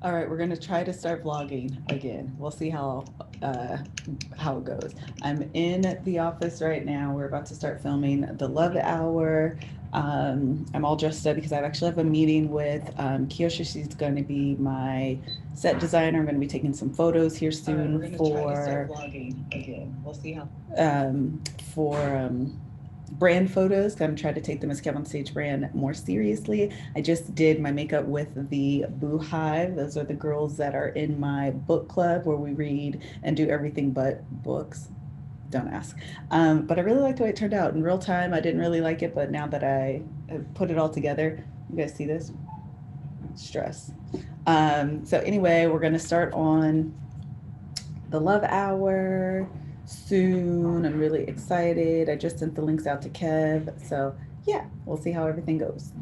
All right, we're gonna try to start vlogging again. We'll see how it goes. I'm in the office right now. We're about to start filming the Love Hour. I'm all dressed up because I actually have a meeting with Kiyoshi. She's going to be my set designer. I'm going to be taking some photos here soon. We're gonna try to start vlogging again. We'll see how. For brand photos. I'm trying to take the Miss Kev on Stage brand more seriously. I just did my makeup with the Boo Hive. Those are the girls that are in my book club where we read and do everything but books. Don't ask. But I really liked the way it turned out. In real time, I didn't really like it, but now that I have put it all together, you guys see this? Stress. So anyway, we're gonna start on the Love Hour soon. I'm really excited. I just sent the links out to Kev. So, yeah, we'll see how everything goes.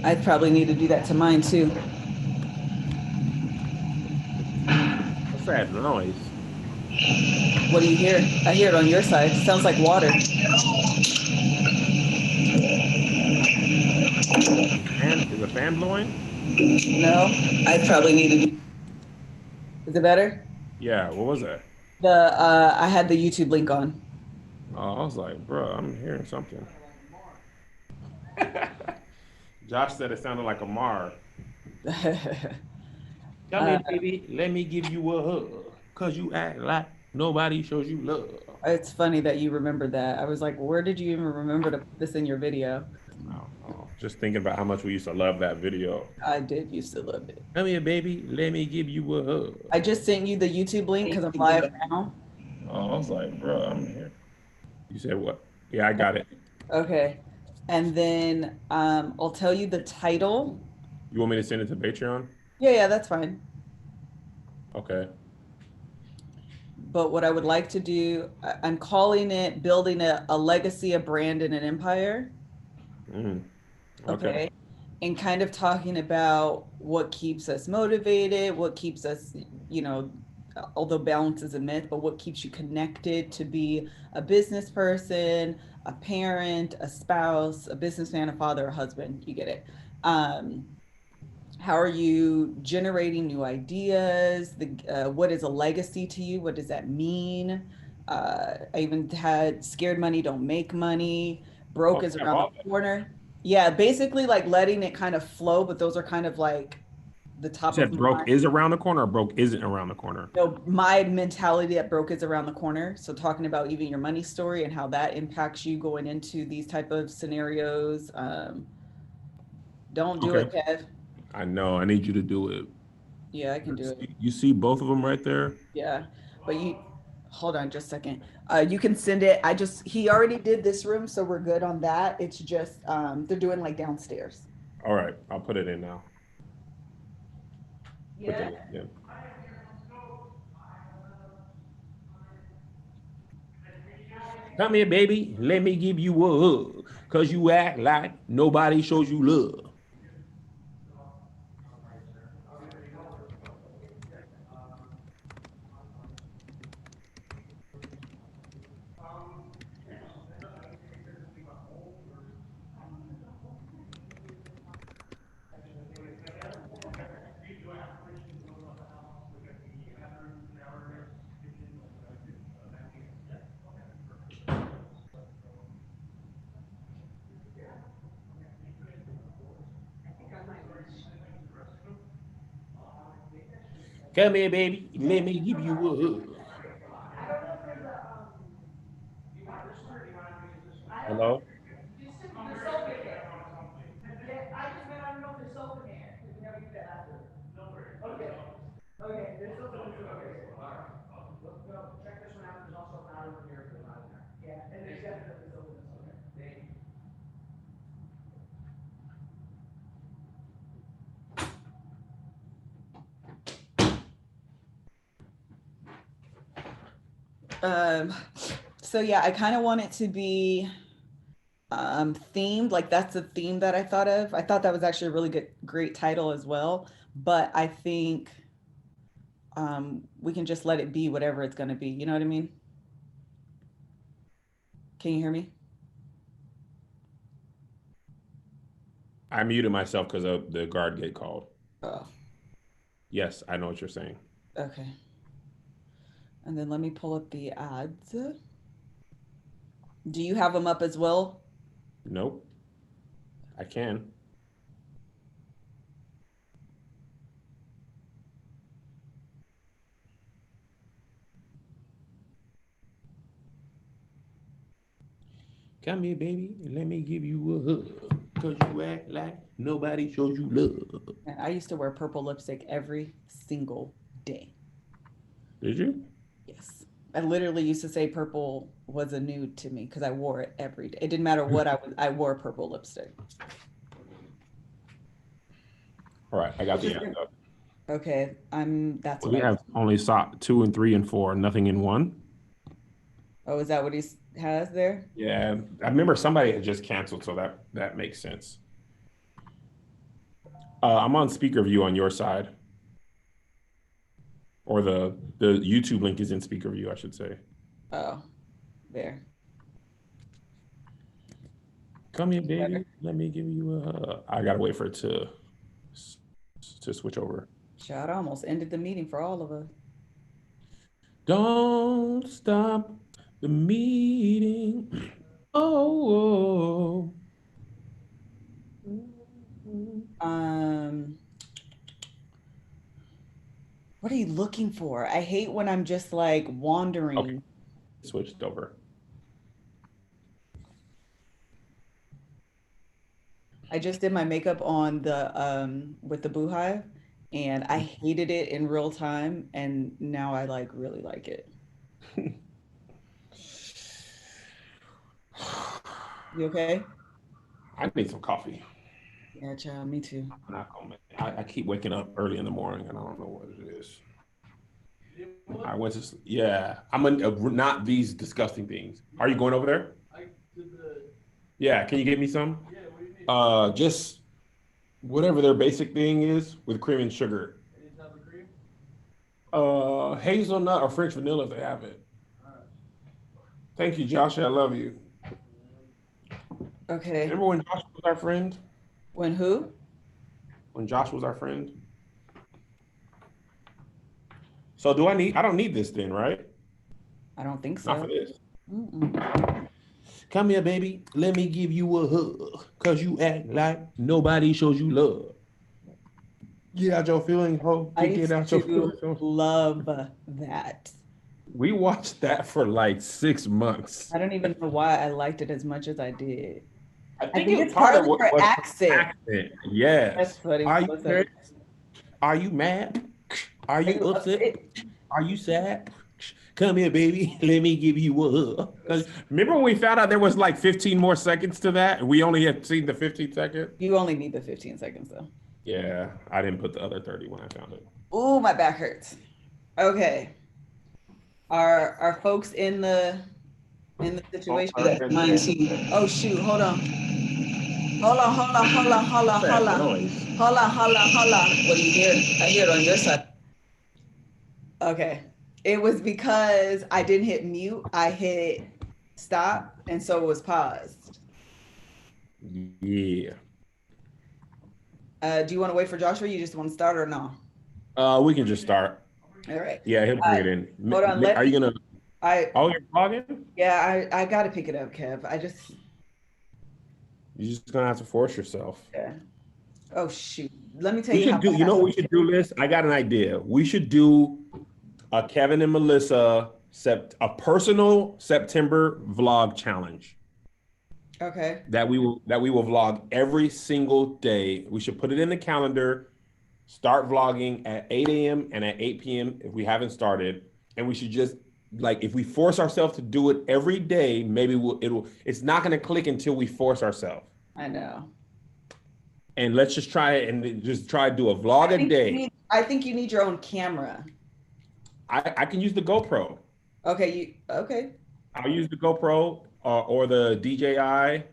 I probably need to do that to mine too. What's that noise? What do you hear? I hear it on your side. It sounds like water. Is a fan blowing? No, I probably need to do. Is it better? Yeah, what was that? I had the YouTube link on. Oh, I was like, bro, I'm hearing something. Josh said it sounded like a Mar. Come uh, here, baby. Let me give you a hug. Cause you act like nobody shows you love. it's funny that you remembered that. I was like, where did you even remember to put this in your video? I don't know. Just thinking about how much we used to love that video. I did used to love it. Come here, baby. Let me give you a hug. I just sent you the YouTube link because I'm live now. Oh, I was like, bro, I'm here. You said what? Yeah, I got it. Okay. And then I'll tell you the title. You want me to send it to Patreon? Yeah, yeah, that's fine. Okay. But what I would like to do, I'm calling it building a legacy, a brand, and an empire. Mm, okay. Okay. And kind of talking about what keeps us motivated, what keeps us, you know, although balance is a myth, but what keeps you connected to be a business person, a parent, a spouse, a businessman, a father, a husband. You get it. Um, how are you generating new ideas? What is a legacy to you? What does that mean? I even had scared money don't make money, broke Oh, is you have around the all that. corner. Yeah, basically like letting it kind of flow, but those are kind of like the You top of said broke my, is around the corner or broke isn't around the corner? my mentality that broke is around the corner. So talking about even your money story and how that impacts you going into these type of scenarios. Don't do Okay. it, Kev. I know. I need you to do it. Yeah, I can do it. You see both of them right there? Yeah, but you hold on just a second. You can send it. He already did this room, so we're good on that. It's just they're doing like downstairs. All right. I'll put it in now. Put the Yeah. link in. Come here, baby. Let me give you a hug. Cause you act like nobody shows you love. Come here, baby. Let me give you a hug. Hello? So yeah, I kind of want it to be themed. Like that's the theme that I thought of. I thought that was actually a really great title as well. But I think we can just let it be whatever it's going to be. You know what I mean? Can you hear me? I muted myself because of the guard gate called. Oh, Yes, I know what you're saying. okay. And then let me pull up the ads. Do you have them up as well? Nope. I can. Come here, baby, and let me give you a hug. Cause you act like nobody shows you love. And I used to wear purple lipstick every single day. Did you? Yes. I literally used to say purple was a nude to me because I wore it every day. It didn't matter what I wore purple lipstick. All right, I got the end up. Okay, that's We have only saw 2 and 3 and 4, nothing in 1. Oh, is that what he has there? Yeah, I remember somebody had just canceled, so that makes sense. I'm on speaker view on your side. Or the YouTube link is in speaker view, I should say. Oh, there. Come here, baby. Let me give you a hug. I gotta wait for it to switch over. Child, I almost ended the meeting for all of us. Don't stop the meeting. Oh. What are you looking for? I hate when I'm just like wandering. Okay. Switched over. I just did my makeup on the with the Boo Hive, and I hated it in real time, and now I like really like it. You okay? I need some coffee. Yeah, child, me too. I'm not gonna I keep waking up early in the morning and I don't know what it is. I went to sleep. Yeah, I'm not these disgusting things. Are you going over there? Yeah, can you get me some? Just whatever their basic thing is with cream and sugar. Hazelnut or French vanilla if they have it. Thank you, Josh. I love you. Okay. Remember when Josh was our friend? When who? When Josh was our friend. So I don't need this then, right? I don't think so. Not for this. Come here, baby. Let me give you a hug. Cause you act like nobody shows you love. Get out your feelings, ho. Get out your feelings. Love that. We watched that for like 6 months. I don't even know why I liked it as much as I did. I think it's part of what was accent. Yes. That's funny. Are you mad? Are you upset? Are you sad? Come here, baby. Let me give you a hug. Remember when we found out there was like 15 more seconds to that? We only had seen the 15 seconds. You only need the 15 seconds though. Yeah, I didn't put the other 30 when I found it. Ooh, my back hurts. Okay. Are folks in the situation? 19. Oh shoot, hold on. Hold on. What do you hear? I hear it on your side. Okay. It was because I didn't hit mute. I hit stop, and so it was paused. Yeah. Do you want to wait for Joshua? You just want to start or no? We can just start. All right. Yeah, he'll bring it in. Hold on. Are you gonna? Oh, you're vlogging? Yeah, I got to pick it up, Kev. You're just gonna have to force yourself. Yeah. Oh shoot. Let me tell you. You know what we should do, Liz? I got an idea. We should do a Kevin and Melissa a personal September vlog challenge. Okay. That we will vlog every single day. We should put it in the calendar. Start vlogging at 8 a.m. and at 8 p.m. if we haven't started. And we should just if we force ourselves to do it every day, maybe it's not going to click until we force ourselves. I know. And let's just try it and just try to do a vlog a day. I think you need your own camera. I can use the GoPro. Okay. I'll use the GoPro or the DJI,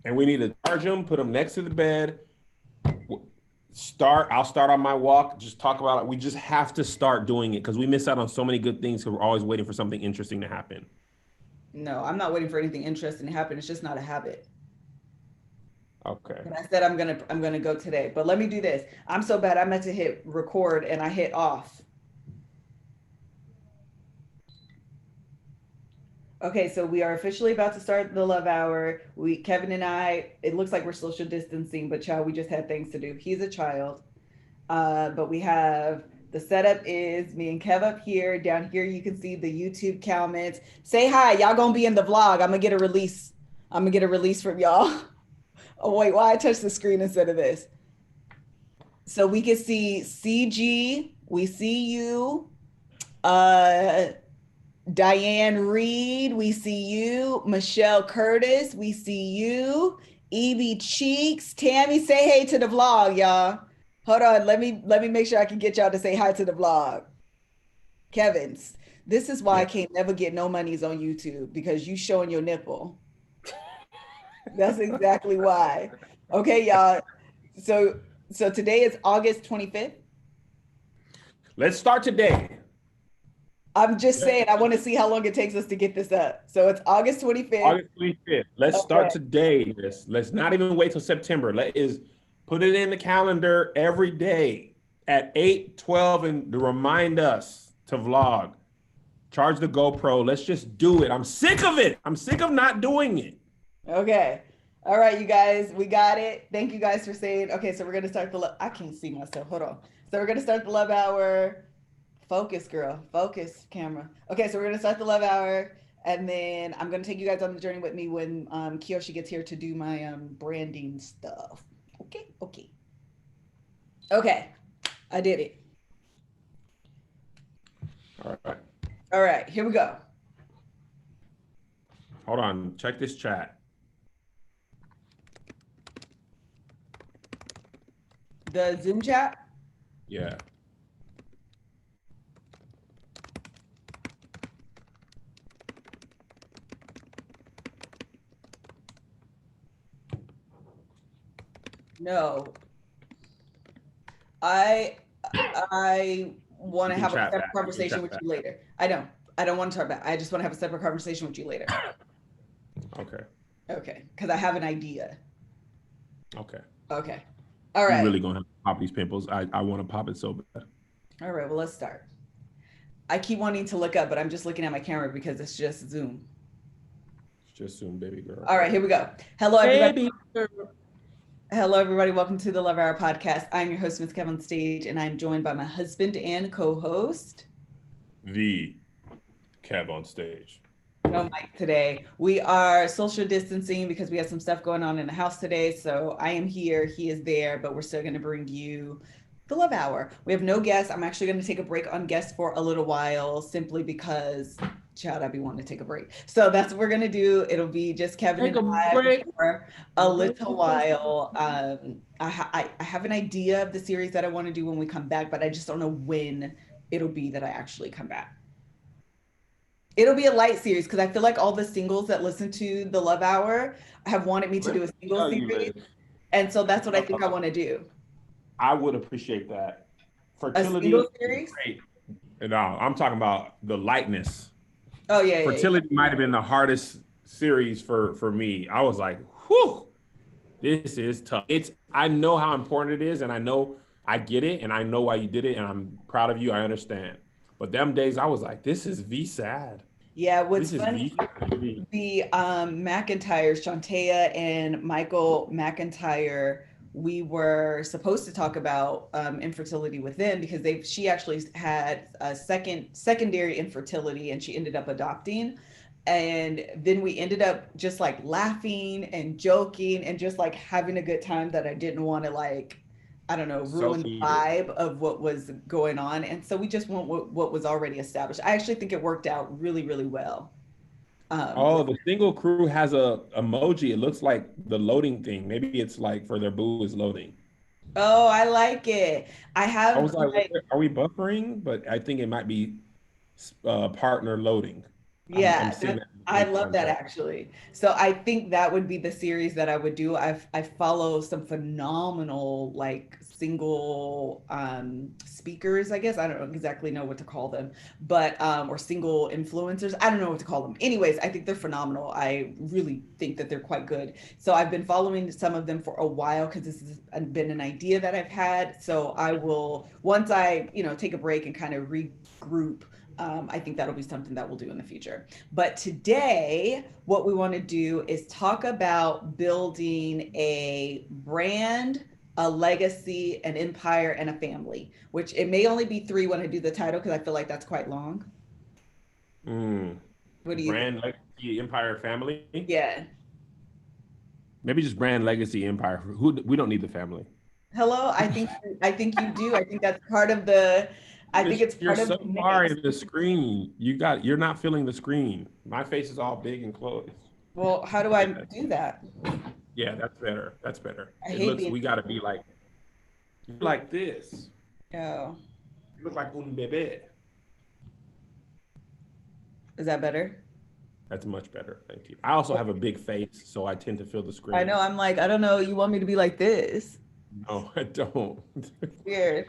and we need to charge them, put them next to the bed. I'll start on my walk, just talk about it. We just have to start doing it because we miss out on so many good things because we're always waiting for something interesting to happen. No, I'm not waiting for anything interesting to happen. It's just not a habit. Okay. And I said I'm gonna go today. But let me do this. I'm so bad I meant to hit record and I hit off. Okay, so we are officially about to start the love hour. Kevin and I, it looks like we're social distancing, but child, we just had things to do. He's a child. But we have the setup is me and Kev up here. Down here, you can see the YouTube comments. Say hi. Y'all gonna be in the vlog. I'm gonna get a release. I'm gonna get a release from y'all. Oh wait, why I touched the screen instead of this? So we can see CG. We see you. Uh Diane Reed, we see you. Michelle Curtis, we see you. Evie Cheeks, Tammy, say hey to the vlog, y'all. Hold on, let me make sure I can get y'all to say hi to the vlog. Kevin's. This is why I Yeah. can't never get no monies on YouTube because you showing your nipple. That's exactly why. Okay, y'all. So today is August 25th. Let's start today. I'm just saying I want to see how long it takes us to get this up. So it's August 25th. August 25th. Let's Okay. start today. Let's not even wait till September. Put it in the calendar every day at 8:12 and to remind us to vlog. Charge the GoPro. Let's just do it. I'm sick of it. I'm sick of not doing it. Okay. All right, you guys, we got it. Thank you guys for saying. Okay, so we're gonna start I can't see myself. Hold on. So we're gonna start the love hour. Focus, girl. Focus, camera. Okay, so we're gonna start the love hour, and then I'm gonna take you guys on the journey with me when Kiyoshi gets here to do my branding stuff. Okay. Okay. I did it. All right. All right, here we go. Hold on. Check this chat. The Zoom chat. Yeah. No. I want to have a separate conversation with you later. I don't want to talk about it. I just want to have a separate conversation with you later. Okay. Okay, because I have an idea. Okay. Okay. All right. You're really gonna have to pop these pimples. I want to pop it so bad. All right, well, let's start. I keep wanting to look up, but I'm just looking at my camera because it's just Zoom. It's just Zoom, baby girl. All right, here we go. Hello, everybody. Baby girl. Hello, everybody. Welcome to the Love Hour podcast. I'm your host, Miss Kevin Stage, and I'm joined by my husband and co-host, The Kev on stage. no Mike today. We are social distancing because we have some stuff going on in the house today. So I am here, he is there, but we're still going to bring you the Love Hour. We have no guests. I'm actually going to take a break on guests for a little while simply because, child, I'd be wanting to take a break. So that's what we're going to do. It'll be just Kevin and I for a little while. I have an idea of the series that I want to do when we come back, but I just don't know when it'll be that I actually come back. It'll be a light series because I feel like all the singles that listen to the Love Hour have wanted me to do a single series. And so that's what I think I want to do. I would appreciate that. Fertility single series? is great. No, I'm talking about the lightness. Oh, yeah. Fertility might have been the hardest series for me. I was like, whew, this is tough. I know how important it is, and I know I get it, and I know why you did it, and I'm proud of you. I understand. But them days, I was like, this is sad. Yeah, what's funny, the McIntyres, Shantea and Michael McIntyre, we were supposed to talk about infertility with them because she actually had a secondary infertility and she ended up adopting. And then we ended up just like laughing and joking and just like having a good time that I didn't want to like, I don't know, ruin the vibe of what was going on. And so we just went what was already established. I actually think it worked out really, really well. The single crew has a emoji. It looks like the loading thing. Maybe it's like for their boo is loading. Oh, I like it. I was like, are we buffering? But I think it might be partner loading. I'm Yeah, seeing that I big love that contract. actually. So I think that would be the series that I would do. I follow some phenomenal like single speakers, I guess. I don't exactly know what to call them, but or single influencers. I don't know what to call them. Anyways, I think they're phenomenal. I really think that they're quite good. So I've been following some of them for a while because this has been an idea that I've had. So I will once I, take a break and kind of regroup. I think that'll be something that we'll do in the future. But today, what we want to do is talk about building a brand, a legacy, an empire, and a family, which it may only be three when I do the title because I feel like that's quite long. Mm. What do you think? Brand legacy empire family. Yeah. Maybe just brand legacy empire. Who we don't need the family. Hello, I think you do. I think that's part of the I think it's You're part of so the far mix. in the screen. You're not feeling the screen. My face is all big and closed. Well, how do I Yeah, do that? yeah, that's better. That's better. I It hate looks being we gotta be like this. oh, You look like un bebé. is that better? That's much better. Thank you. I also have a big face, so I tend to feel the I know. screen. I'm like, I don't know. You want me to be like this? No, I don't. Weird.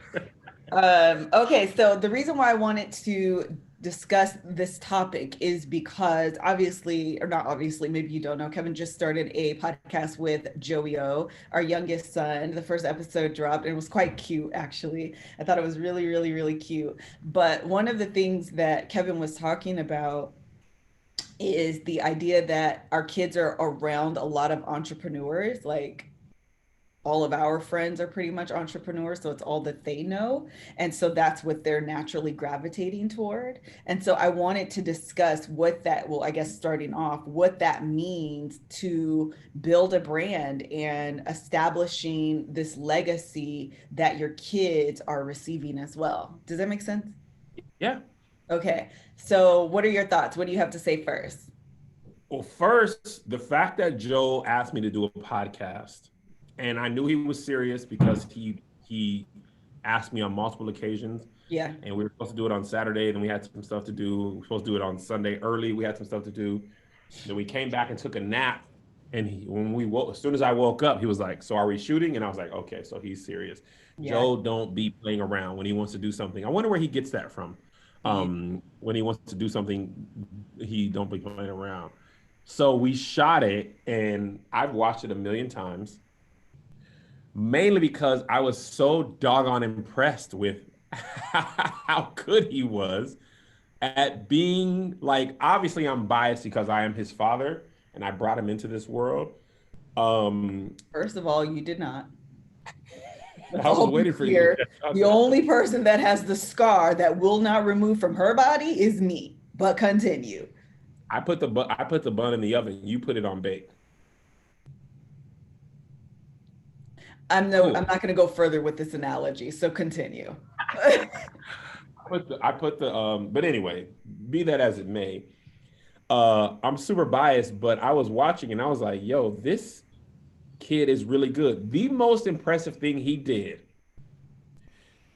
Okay, so the reason why I wanted to discuss this topic is because obviously, or not obviously, maybe you don't know, Kevin just started a podcast with Joey O, our youngest son. The first episode dropped and it was quite cute, actually. I thought it was really, really, really cute. But one of the things that Kevin was talking about is the idea that our kids are around a lot of entrepreneurs, like all of our friends are pretty much entrepreneurs, so it's all that they know, and so that's what they're naturally gravitating toward. And so I wanted to discuss what that, well, I guess starting off, what that means to build a brand and establishing this legacy that your kids are receiving as well. Does that make sense? Yeah. Okay, so what are your thoughts? What do you have to say first? Well, first, the fact that Joe asked me to do a podcast, and I knew he was serious because he asked me on multiple occasions, Yeah. and we were supposed to do it on Saturday, then we had some stuff to do. We were supposed to do it on Sunday early. We had some stuff to do. Then we came back and took a nap. And when we woke, as soon as I woke up, he was like, "So are we shooting?" And I was like, "Okay, so he's serious." Yeah. Joe don't be playing around when he wants to do something. I wonder where he gets that from. Yeah. When he wants to do something, he don't be playing around. So we shot it, and I've watched it a million times, mainly because I was so doggone impressed with how good he was at being like. Obviously, I'm biased because I am his father, and I brought him into this world. Um, First of all, you did not. Let's I was all be waiting for you to clear. catch The up. only person that has the scar that will not remove from her body is me. But continue. I put the bun in the oven. You put it on bake. I'm Cool. not going to go further with this analogy. So continue. I put the but anyway, be that as it may, I'm super biased, but I was watching and I was like, yo, this kid is really good. The most impressive thing he did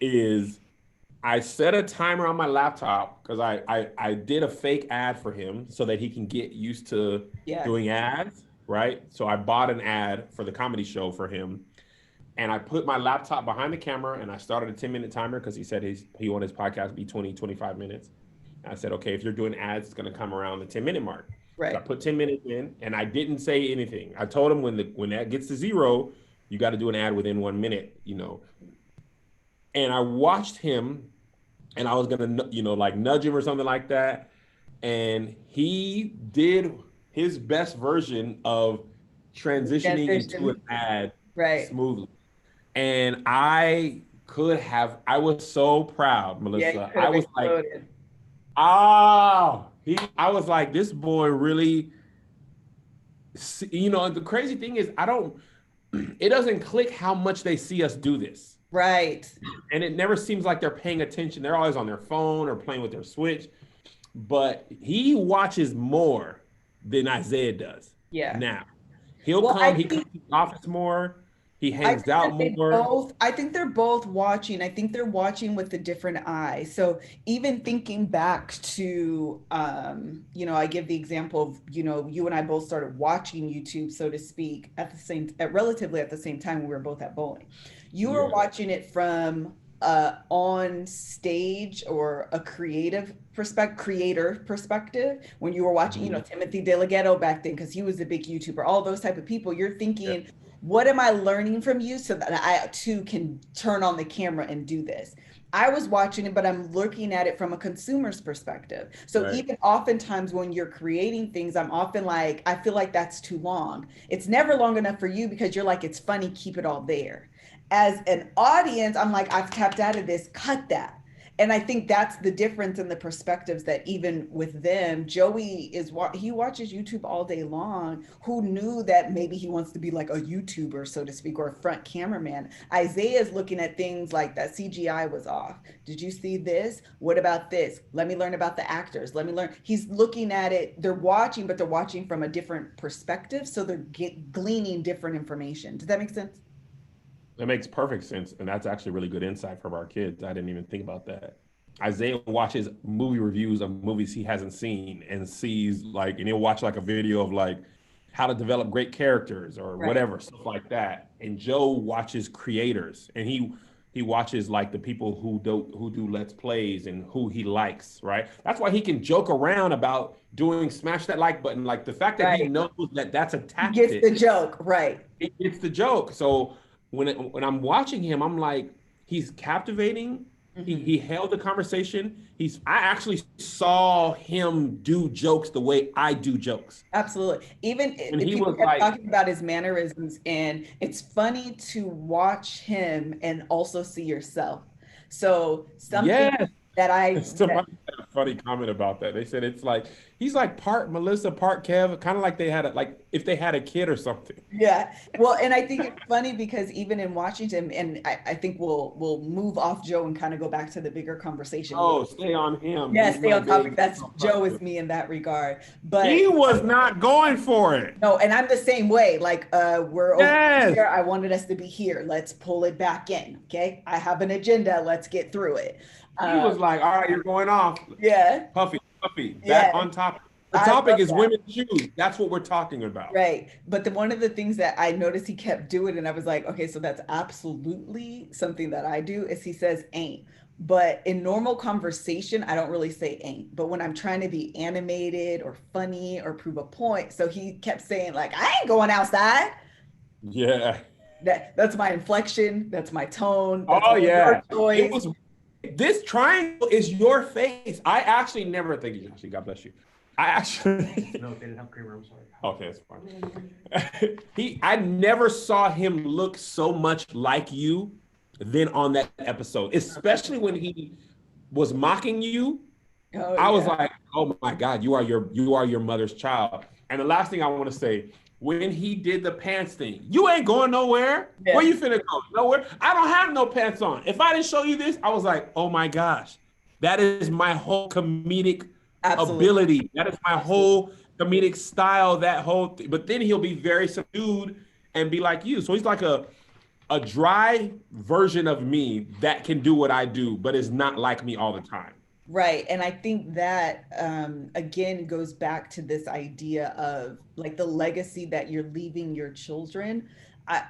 is I set a timer on my laptop because I did a fake ad for him so that he can get used to Yeah. doing ads, right? So I bought an ad for the comedy show for him, and I put my laptop behind the camera and I started a 10-minute timer because he said he wanted his podcast to be 20-25 minutes. And I said, okay, if you're doing ads, it's going to come around the 10-minute mark. So I Right. put 10 minutes in and I didn't say anything. I told him when that gets to zero, you got to do an ad within 1 minute, you know. And I watched him and I was gonna, like nudge him or something like that. And he did his best version of transitioning into an Transition. ad Right. smoothly. And I was so proud, Yeah, you Melissa. could I have was like, exploded. I was like, this boy really, the crazy thing is, it doesn't click how much they see us do this. Right. And it never seems like they're paying attention. They're always on their phone or playing with their Switch. But he watches more than Isaiah does Yeah. now. He'll Well, come, he comes to the office more. He I hangs think out that they more. both, I think they're both watching. I think they're watching with a different eye. So even thinking back to, I give the example of, you and I both started watching YouTube, so to speak, relatively at the same time when we were both at bowling. You were Yeah. watching it from on stage or a creator perspective when you were watching, Mhm. Timothy DeLaGhetto back then, because he was a big YouTuber, all those type of people. You're Yeah. thinking, what am I learning from you so that I too can turn on the camera and do this? I was watching it, but I'm looking at it from a consumer's perspective. So Right. even oftentimes when you're creating things, I'm often like, I feel like that's too long. It's never long enough for you because you're like, it's funny, keep it all there. As an audience, I'm like, I've tapped out of this, cut that. And I think that's the difference in the perspectives, that even with them, Joey he watches YouTube all day long. Who knew that maybe he wants to be like a YouTuber, so to speak, or a front cameraman? Isaiah is looking at things like that CGI was off. Did you see this? What about this? Let me learn about the actors. Let me learn. He's looking at it. They're watching, but they're watching from a different perspective. So they're gleaning different information. Does that make sense? That makes perfect sense. And that's actually really good insight from our kids. I didn't even think about that. Isaiah watches movie reviews of movies he hasn't seen and sees like, and he'll watch like a video of like how to develop great characters or Right. whatever, stuff like that. And Joe watches creators and he watches like the people who do let's plays and who he likes, right? That's why he can joke around about doing smash that like button. Like the fact that he Right. knows that that's a He gets the tactic, joke. Right. it's the joke. So when I'm watching him, I'm like, he's captivating. He Mhm. he held the conversation. I actually saw him do jokes the way I do jokes, Absolutely. Even and if he people was kept like, talking about his mannerisms, and it's funny to watch him and also see yourself. So something "Yes." that that Somebody had a funny comment about that. They said it's like he's like part Melissa, part Kev, kind of like they had like if they had a kid or something. Yeah. Well, and I think it's funny because even in Washington, and I think we'll move off Joe and kind of go back to the bigger conversation. Oh, stay on him. Yeah, He's stay my on topic. baby. That's Joe is me in that regard. But He was not going for it. no, and I'm the same way. Like, we're over Yes. here. I wanted us to be here. Let's pull it back in. Okay. I have an agenda. Let's get through it. He Uh, was like, all right, you're going off. yeah. Puffy, Puffy, back Yeah. on topic. The I topic love is that. women's shoes. That's what we're talking about. Right. But one of the things that I noticed he kept doing, and I was like, okay, so that's absolutely something that I do, is he says ain't. But in normal conversation, I don't really say ain't. But when I'm trying to be animated or funny or prove a point, so he kept saying, like, I ain't going outside. Yeah. That's my inflection, that's my tone, that's Oh my word yeah. It choice. was this triangle is your face. I actually never think you actually, God bless you. I actually No, they didn't have creamer. I'm sorry. okay, it's fine. I never saw him look so much like you than on that episode, especially when he was mocking you. Oh I was yeah. like, oh my God, you are your mother's child. And the last thing I want to say, when he did the pants thing, you ain't going nowhere. Where Yeah, you finna go? Nowhere. I don't have no pants on. If I didn't show you this, I was like, oh my gosh, that is my whole comedic absolutely. ability. That is my Absolutely. whole comedic style. That whole thing. But then he'll be very subdued and be like you. So he's like a dry version of me that can do what I do, but is not like me all the time. Right. And I think that again goes back to this idea of like the legacy that you're leaving your children. I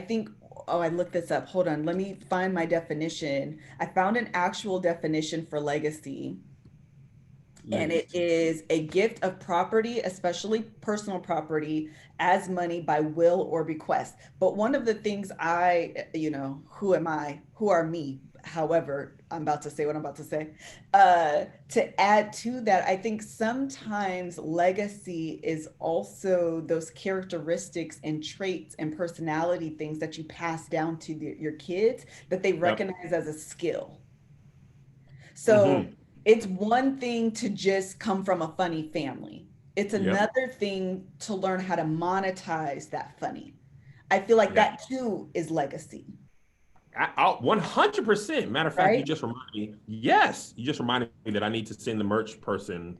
think, oh, I looked this up. Hold on. Let me find my definition. I found an actual definition for legacy. And it Legacy. is a gift of property, especially personal property, as money by will or bequest. But one of the things who am I? Who are me? However, I'm about to say what I'm about to say. To add to that, I think sometimes legacy is also those characteristics and traits and personality things that you pass down to your kids that they Yep. recognize as a skill. So Hmm. it's one thing to just come from a funny family. It's Yep. another thing to learn how to monetize that funny. I feel like Yeah. that too is legacy, 100%. Matter of fact, you right? just reminded me. Yes, you just reminded me that I need to send the merch person.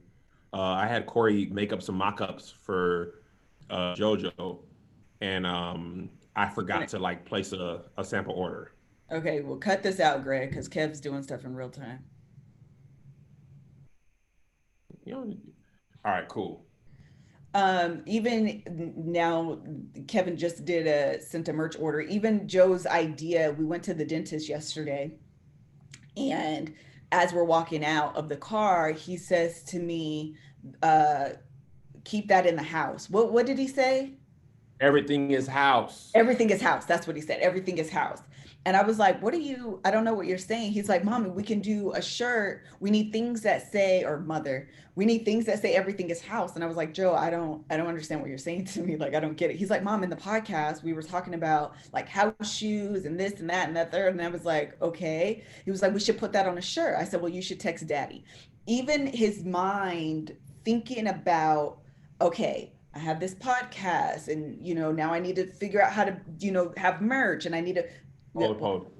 I had Corey make up some mock-ups for JoJo, and I forgot to like place a sample order. Okay, well, cut this out, Greg, because Kev's doing stuff in real time. You know, all right, cool. Even now, Kevin just sent a merch order. Even Joe's idea, we went to the dentist yesterday, and as we're walking out of the car, he says to me, uh, keep that in the house. What did he say? Everything is house. Everything is house. That's what he said. Everything is house. And I was like, what are you? I don't know what you're saying. He's like, Mommy, we can do a shirt. We need things that say, or mother, we need things that say everything is house. And I was like, Joe, I don't understand what you're saying to me. Like, I don't get it. He's like, Mom, in the podcast, we were talking about like house shoes and this and that and that third. And I was like, okay. He was like, we should put that on a shirt. I said, well, you should text Daddy. Even his mind thinking about, okay, I have this podcast and now I need to figure out how to have merch and I need to Hold.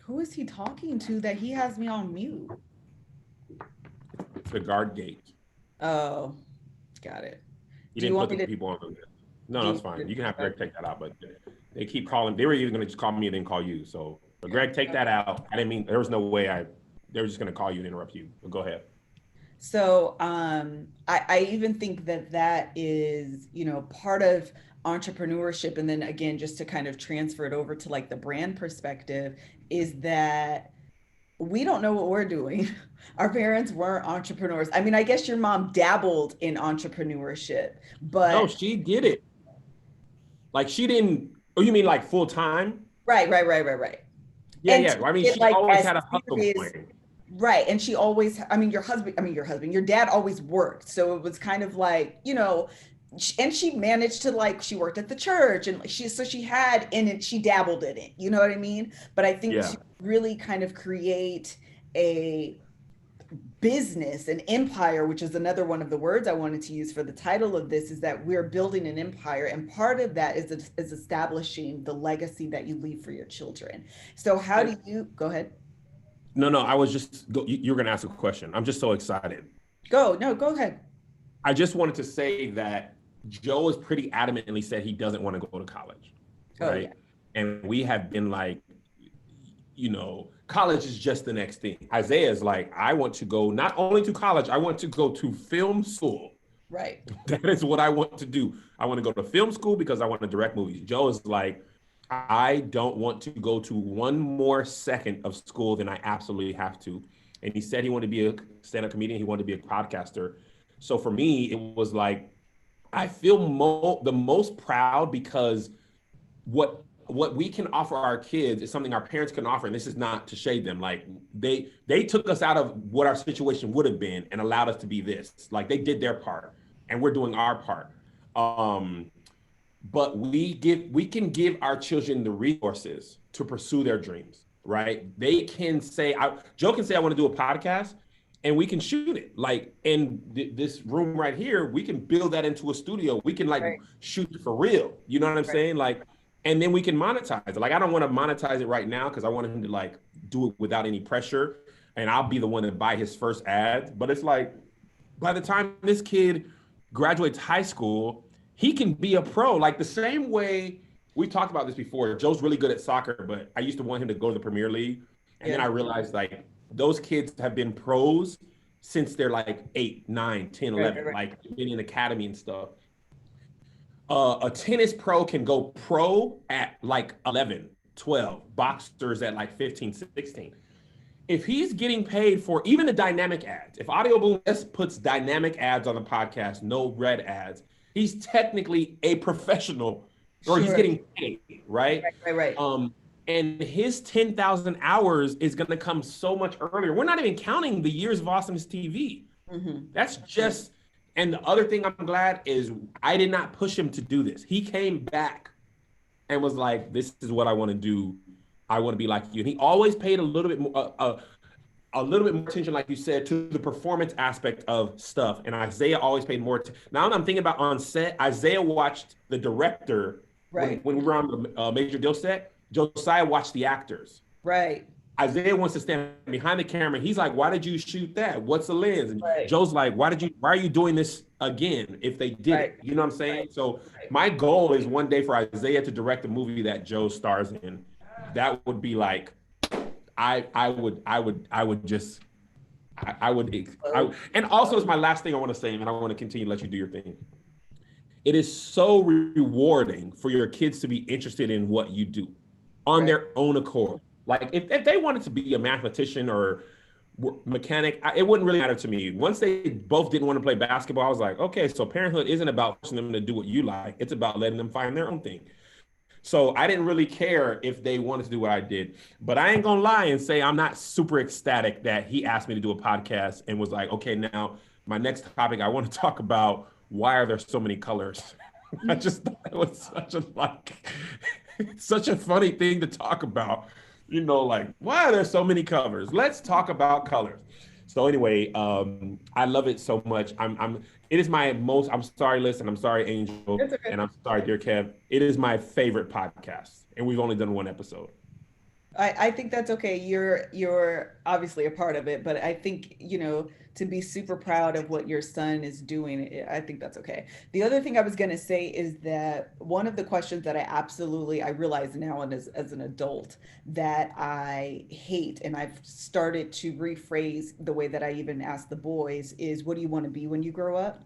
Who is he talking to that he has me on mute? It's the guard gate. Oh, got it. You didn't put the people on the list. No, that's fine. You can have Greg take that out, but they keep calling. They were even going to just call me and then call you. So, but Greg, take that out. I didn't mean, there was no way they were just going to call you and interrupt you. But go ahead. So I even think that is, part of entrepreneurship. And then again, just to kind of transfer it over to like the brand perspective, is that we don't know what we're doing. Our parents weren't entrepreneurs. I mean, I guess your mom dabbled in entrepreneurship, but no, she did it. Like she didn't. Oh, you mean like full time? Right. Yeah, yeah. I mean, she like always had a hustle point. Right. And she always, your dad always worked. So it was kind of like, and she managed to like, she worked at the church and she had in it, she dabbled in it, you know what I mean? But I think to really kind of create a business, an empire, which is another one of the words I wanted to use for the title of this, is that we're building an empire. And part of that is establishing the legacy that you leave for your children. So how do you, go ahead. No, I was just, you're going to ask a question. I'm just so excited. Go ahead. I just wanted to say that Joe has pretty adamantly said he doesn't want to go to college. Right. Yeah. And we have been like, college is just the next thing. Isaiah's like, I want to go not only to college, I want to go to film school. Right. That is what I want to do. I want to go to film school because I want to direct movies. Joe is like, I don't want to go to one more second of school than I absolutely have to. And he said he wanted to be a stand-up comedian. He wanted to be a podcaster. So for me, it was like, I feel the most proud because what we can offer our kids is something our parents can offer. And this is not to shade them. Like they took us out of what our situation would have been and allowed us to be this. Like they did their part and we're doing our part. But we can give our children the resources to pursue their dreams, right? They can say, Joe can say, I want to do a podcast and we can shoot it. Like in this room right here, we can build that into a studio. We can shoot it for real. You know what I'm saying? Like, and then we can monetize it. Like, I don't want to monetize it right now because I want him to like do it without any pressure. And I'll be the one to buy his first ads. But it's like, by the time this kid graduates high school, he can be a pro. Like the same way we talked about this before. Joe's really good at soccer, but I used to want him to go to the Premier League. And then I realized like those kids have been pros since they're like 8, 9, 10, 11, like been in academy and stuff. A tennis pro can go pro at like 11, 12, boxers at like 15, 16. If he's getting paid for even the dynamic ads, if Audio Boom just puts dynamic ads on the podcast, no red ads, he's technically a professional, or he's getting paid, right? Right. And his 10,000 hours is going to come so much earlier. We're not even counting the years of Awesomeness TV. Mm-hmm. That's just, and the other thing I'm glad is I did not push him to do this. He came back and was like, this is what I want to do. I want to be like you. And he always paid a little bit more, a little bit more attention, like you said, to the performance aspect of stuff. And Isaiah always paid more. Now that I'm thinking about on set, Isaiah watched the director when we were on the Major Deal set. Josiah watched the actors. Right. Isaiah wants to stand behind the camera. He's like, why did you shoot that? What's the lens? And Right. Joe's like, why are you doing this again if they did Right. it? You know what I'm saying? Right. So Right. my goal is one day for Isaiah to direct a movie that Joe stars in. That would be like, I would just, and also it's my last thing I want to say, and I want to continue to let you do your thing. It is so rewarding for your kids to be interested in what you do on Right. their own accord. Like if they wanted to be a mathematician or mechanic, it wouldn't really matter to me. Once they both didn't want to play basketball, I was like, okay, so parenthood isn't about forcing them to do what you like. It's about letting them find their own thing. So I didn't really care if they wanted to do what I did. But I ain't gonna lie and say I'm not super ecstatic that he asked me to do a podcast and was like, okay, now my next topic, I want to talk about why are there so many colors? I just thought it was such a funny thing to talk about. You know, like, why are there so many colors? Let's talk about colors. So anyway, I love it so much. It is my most, I'm sorry, listen, I'm sorry, Angel, It's okay. and I'm sorry, dear Kev. It is my favorite podcast, and we've only done one episode. I think that's okay. You're obviously a part of it, but I think, to be super proud of what your son is doing, I think that's okay. The other thing I was going to say is that one of the questions that I realize now and as an adult that I hate, and I've started to rephrase the way that I even ask the boys is, what do you want to be when you grow up?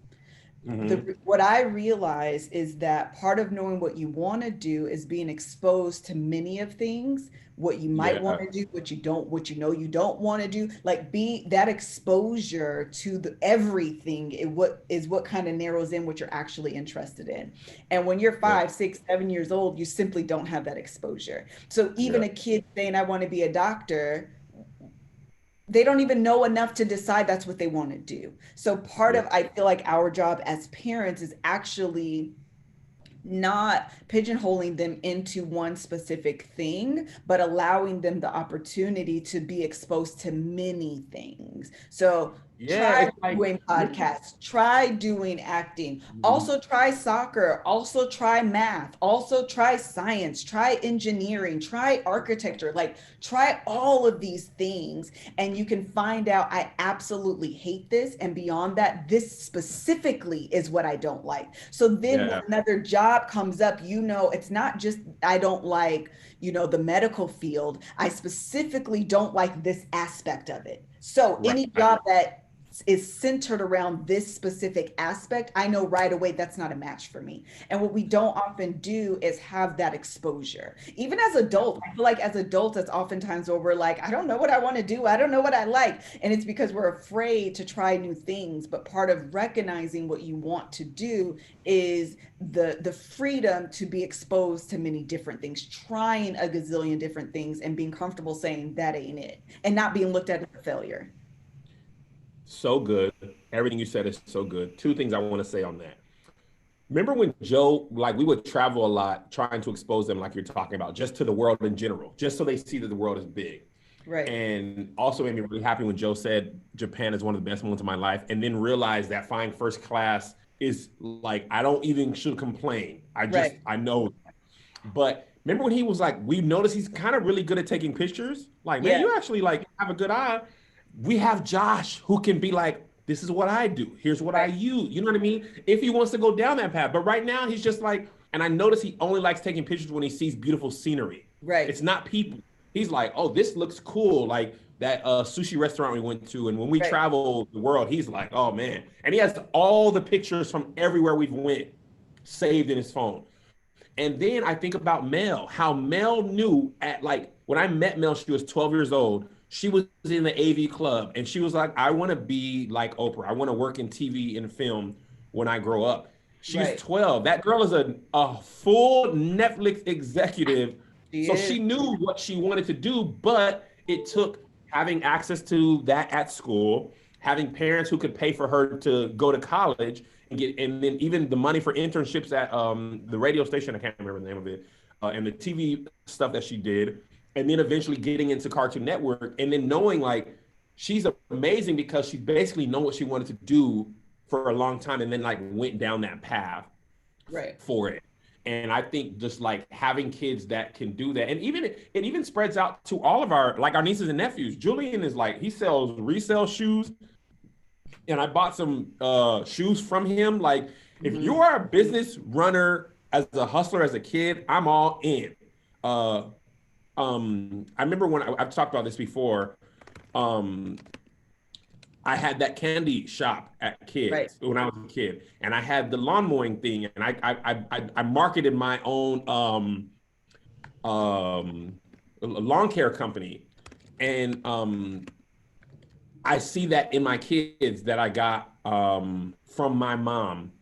Mm-hmm. What I realize is that part of knowing what you want to do is being exposed to many of things, what you might want Yeah, to do, what you know you don't want to do, like be that exposure to the everything what kind of narrows in what you're actually interested in. And when you're yeah, 5, 6, 7 years old, you simply don't have that exposure. So even yeah, a kid saying, I want to be a doctor, they don't even know enough to decide that's what they want to do. So part yeah, of, I feel like our job as parents is actually not pigeonholing them into one specific thing, but allowing them the opportunity to be exposed to many things. So yeah. try It's like, doing podcasts, try doing acting, Mhm. also try soccer, also try math, also try science, try engineering, try architecture, like try all of these things. And you can find out, I absolutely hate this. And beyond that, this specifically is what I don't like. So then when Yeah, another job comes up, it's not just I don't like, the medical field. I specifically don't like this aspect of it. So right. any job that is centered around this specific aspect, I know right away that's not a match for me. And what we don't often do is have that exposure. Even as adults, I feel like as adults, it's oftentimes where we're like, I don't know what I want to do. I don't know what I like. And it's because we're afraid to try new things. But part of recognizing what you want to do is the freedom to be exposed to many different things, trying a gazillion different things and being comfortable saying that ain't it and not being looked at as a failure. So good. Everything you said is so good. Two things I want to say on that. Remember when Joe, like we would travel a lot, trying to expose them, like you're talking about, just to the world in general, just so they see that the world is big. Right. And also made me really happy when Joe said Japan is one of the best moments of my life, and then realized that flying first class is like I don't even should complain. Right. I know. But remember when he was like, we noticed he's kind of really good at taking pictures. Like, man, Yeah. you actually like have a good eye. We have Josh who can be like, this is what I do. Here's what I Right. use. You know what I mean? If he wants to go down that path. But right now he's just like, and I notice he only likes taking pictures when he sees beautiful scenery. Right. It's not people. He's like, oh, this looks cool. Like that sushi restaurant we went to. And when we Right. travel the world, he's like, oh man. And he has all the pictures from everywhere we've went saved in his phone. And then I think about Mel, how Mel knew at like when I met Mel, she was 12 years old. She was in the AV club and she was like, I want to be like Oprah. I want to work in TV and film when I grow up. She's Right. 12. That girl is a full Netflix executive. She So is. she knew what she wanted to do, but it took having access to that at school, having parents who could pay for her to go to college and get, and then even the money for internships at the radio station. I can't remember the name of it, and the TV stuff that she did, and then eventually getting into Cartoon Network, and then knowing like she's amazing because she basically know what she wanted to do for a long time, and then like went down that path Right. for it. And I think just like having kids that can do that, and even it even spreads out to all of our nieces and nephews. Julian is like, he sells resale shoes, and I bought some shoes from him. Like, if Mhm. you are a business runner as a hustler as a kid, I'm all in. Uh, I remember when I've talked about this before. Um, I had that candy shop at Right. kids when I was a kid, and I had the lawn mowing thing, and I marketed my own lawn care company, and I see that in my kids that I got from my mom,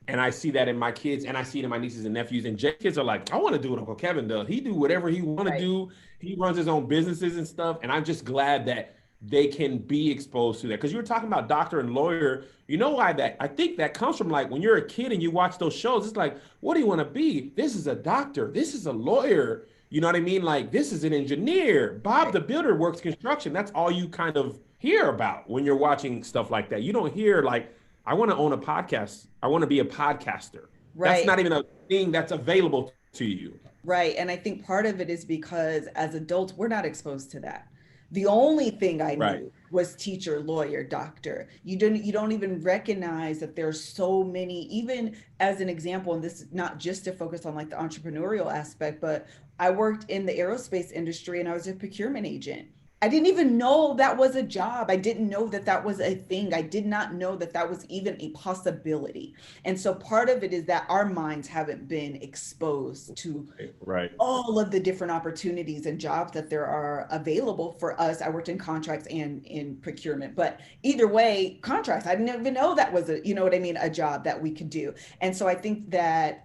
and I see that in my kids, and I see it in my nieces and nephews. And Jay kids are like, I want to do what Uncle Kevin does. He do whatever he want to Right. do. He runs his own businesses and stuff. And I'm just glad that they can be exposed to that. Because you were talking about doctor and lawyer. You know why that? I think that comes from like when you're a kid and you watch those shows. It's like, what do you want to be? This is a doctor. This is a lawyer. You know what I mean? Like, this is an engineer. Bob Right. the Builder works construction. That's all you kind of hear about when you're watching stuff like that. You don't hear like, I want to own a podcast. I want to be a podcaster. That's Right. not even a thing that's available to you. Right. And I think part of it is because as adults, we're not exposed to that. The only thing I Right. knew was teacher, lawyer, doctor. You don't even recognize that there's so many, even as an example, and this is not just to focus on like the entrepreneurial aspect, but I worked in the aerospace industry and I was a procurement agent. I didn't even know that was a job. I didn't know that that was a thing. I did not know that that was even a possibility. And so part of it is that our minds haven't been exposed to Right. all of the different opportunities and jobs that there are available for us. I worked in contracts and in procurement, but either way, contracts, I didn't even know that was you know what I mean, a job that we could do. And so I think that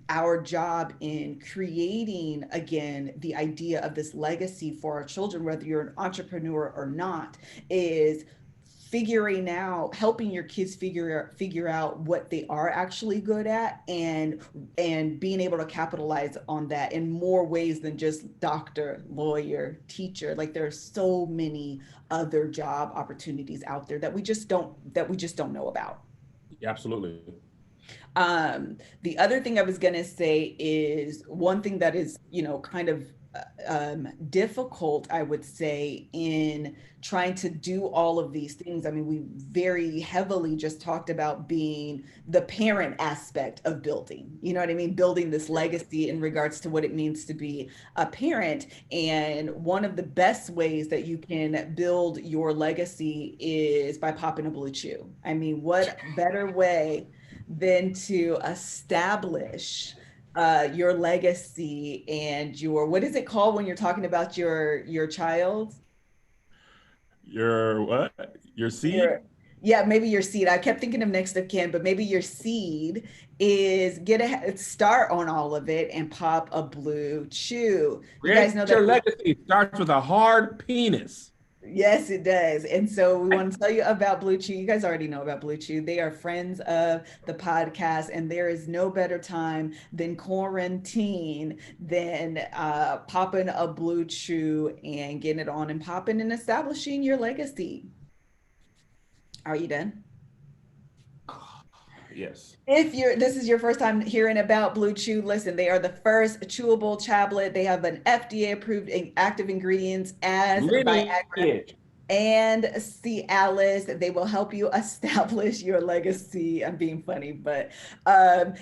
our job in creating, again, the idea of this legacy for our children, whether you're an entrepreneur or not, is figuring out, helping your kids figure out what they are actually good at, and being able to capitalize on that in more ways than just doctor, lawyer, teacher. Like there's so many other job opportunities out there that we just don't know about. Absolutely. The other thing I was going to say is one thing that is, kind of difficult, I would say, in trying to do all of these things. I mean, we very heavily just talked about being the parent aspect of building, you know what I mean? Building this legacy in regards to what it means to be a parent. And one of the best ways that you can build your legacy is by popping a Blue Chew. I mean, what better way than to establish your legacy and your, what is it called when you're talking about your child? Your what? Your seed? Your, yeah, maybe your seed. I kept thinking of next of kin, but maybe your seed is get a head start on all of it and pop a Blue Chew. You guys Create know your that. legacy starts with a hard penis. Yes, it does. And so we want to tell you about Blue Chew. You guys already know about Blue Chew. They are friends of the podcast, and there is no better time than quarantine than popping a Blue Chew and getting it on and popping and establishing your legacy. Are you done? Yes. If this is your first time hearing about Blue Chew, listen, they are the first chewable tablet. They have an FDA approved active ingredients as Viagra Lineage. and Cialis. They will help you establish your legacy. I'm being funny, but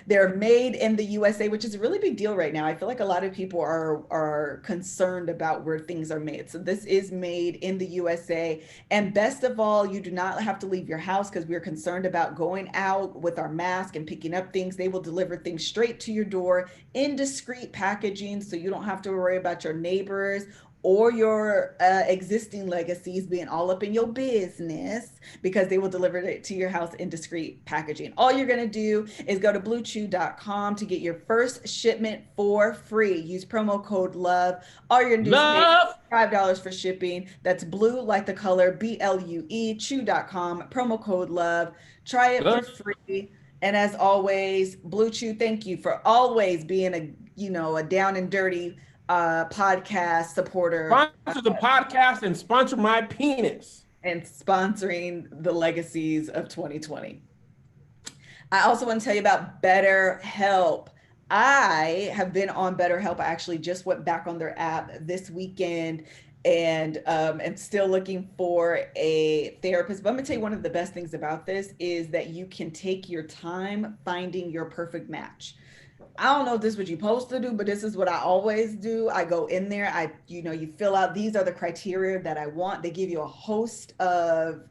they're made in the USA, which is a really big deal right now. I feel like a lot of people are concerned about where things are made. So this is made in the USA. And best of all, you do not have to leave your house because we're concerned about going out with our mask and picking up things. They will deliver things straight to your door in discreet packaging, so you don't have to worry about your neighbors or your existing legacies being all up in your business, because they will deliver it to your house in discreet packaging. All you're going to do is go to bluechew.com to get your first shipment for free. Use promo code LOVE. All you're going to do is pay Love. $5 for shipping. That's blue like the color, BLUE, chew.com, promo code LOVE. Try it for Love. free. And as always, Blue Chew, thank you for always being a down and dirty podcast supporter Sponsor the podcast and sponsor my penis. and sponsoring the legacies of 2020. I also want to tell you about BetterHelp. I have been on BetterHelp. I actually just went back on their app this weekend and am still looking for a therapist. But I'm gonna tell you, one of the best things about this is that you can take your time finding your perfect match. I don't know if this is what you're supposed to do, but this is what I always do. I go in there, you fill out, these are the criteria that I want. They give you a host of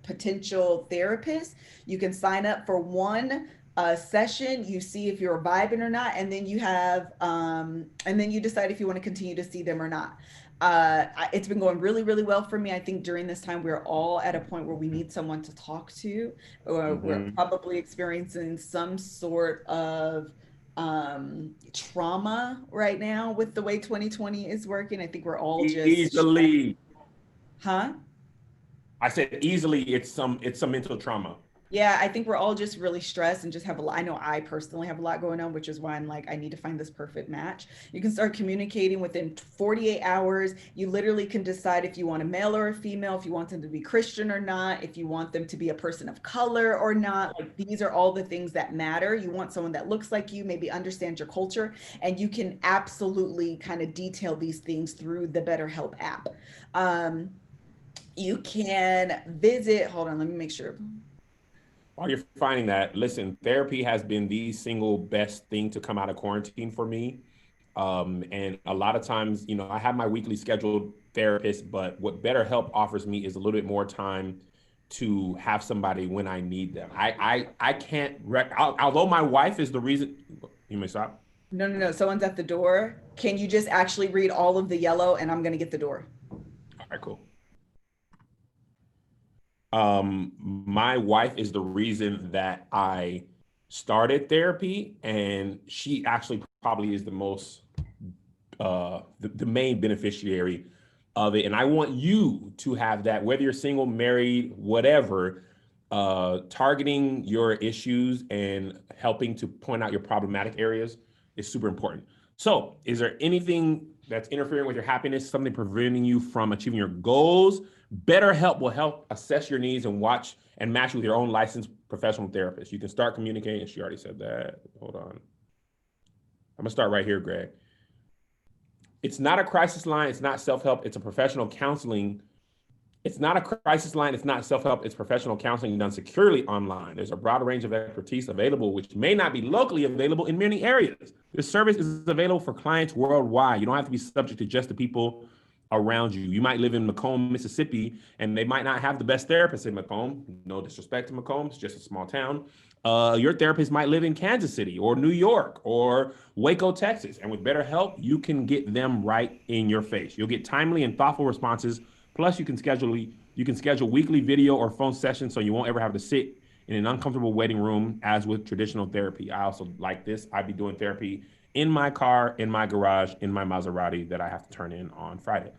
potential therapists. You can sign up for one session, you see if you're vibing or not, and then and then you decide if you want to continue to see them or not. It's been going really, really well for me. I think during this time, we're all at a point where we need someone to talk to, or we're probably experiencing some sort of trauma right now with the way 2020 is working. I think we're all just easily. Huh? I said easily. It's some mental trauma. Yeah, I think we're all just really stressed and just have a lot. I know I personally have a lot going on, which is why I'm like, I need to find this perfect match. You can start communicating within 48 hours. You literally can decide if you want a male or a female, if you want them to be Christian or not, if you want them to be a person of color or not. Like, these are all the things that matter. You want someone that looks like you, maybe understands your culture, and you can absolutely kind of detail these things through the BetterHelp app. You can visit, hold on, let me make sure. While you're finding that, listen, therapy has been the single best thing to come out of quarantine for me. And a lot of times, I have my weekly scheduled therapist, but what BetterHelp offers me is a little bit more time to have somebody when I need them. I can't, although my wife is the reason, you may stop. No. Someone's at the door. Can you just actually read all of the yellow and I'm going to get the door? All right, cool. My wife is the reason that I started therapy, and she actually probably is the most the main beneficiary of it. And I want you to have that, whether you're single, married, whatever, targeting your issues and helping to point out your problematic areas is super important. So, is there anything that's interfering with your happiness, something preventing you from achieving your goals? BetterHelp will help assess your needs and match with your own licensed professional therapist. You can start communicating. She already said that. Hold on. I'm gonna start right here, Greg. It's not a crisis line. It's not self-help. It's a professional counseling. It's not a crisis line. It's not self-help. It's professional counseling done securely online. There's a broad range of expertise available, which may not be locally available in many areas. This service is available for clients worldwide. You don't have to be subject to just the people around you. You might live in Macomb, Mississippi, and they might not have the best therapist in Macomb. No disrespect to Macomb, it's just a small town. Your therapist might live in Kansas City or New York or Waco, Texas. And with BetterHelp, you can get them right in your face. You'll get timely and thoughtful responses. Plus, you can schedule weekly video or phone sessions so you won't ever have to sit in an uncomfortable waiting room as with traditional therapy. I also like this. I'd be doing therapy in my car, in my garage, in my Maserati that I have to turn in on Friday.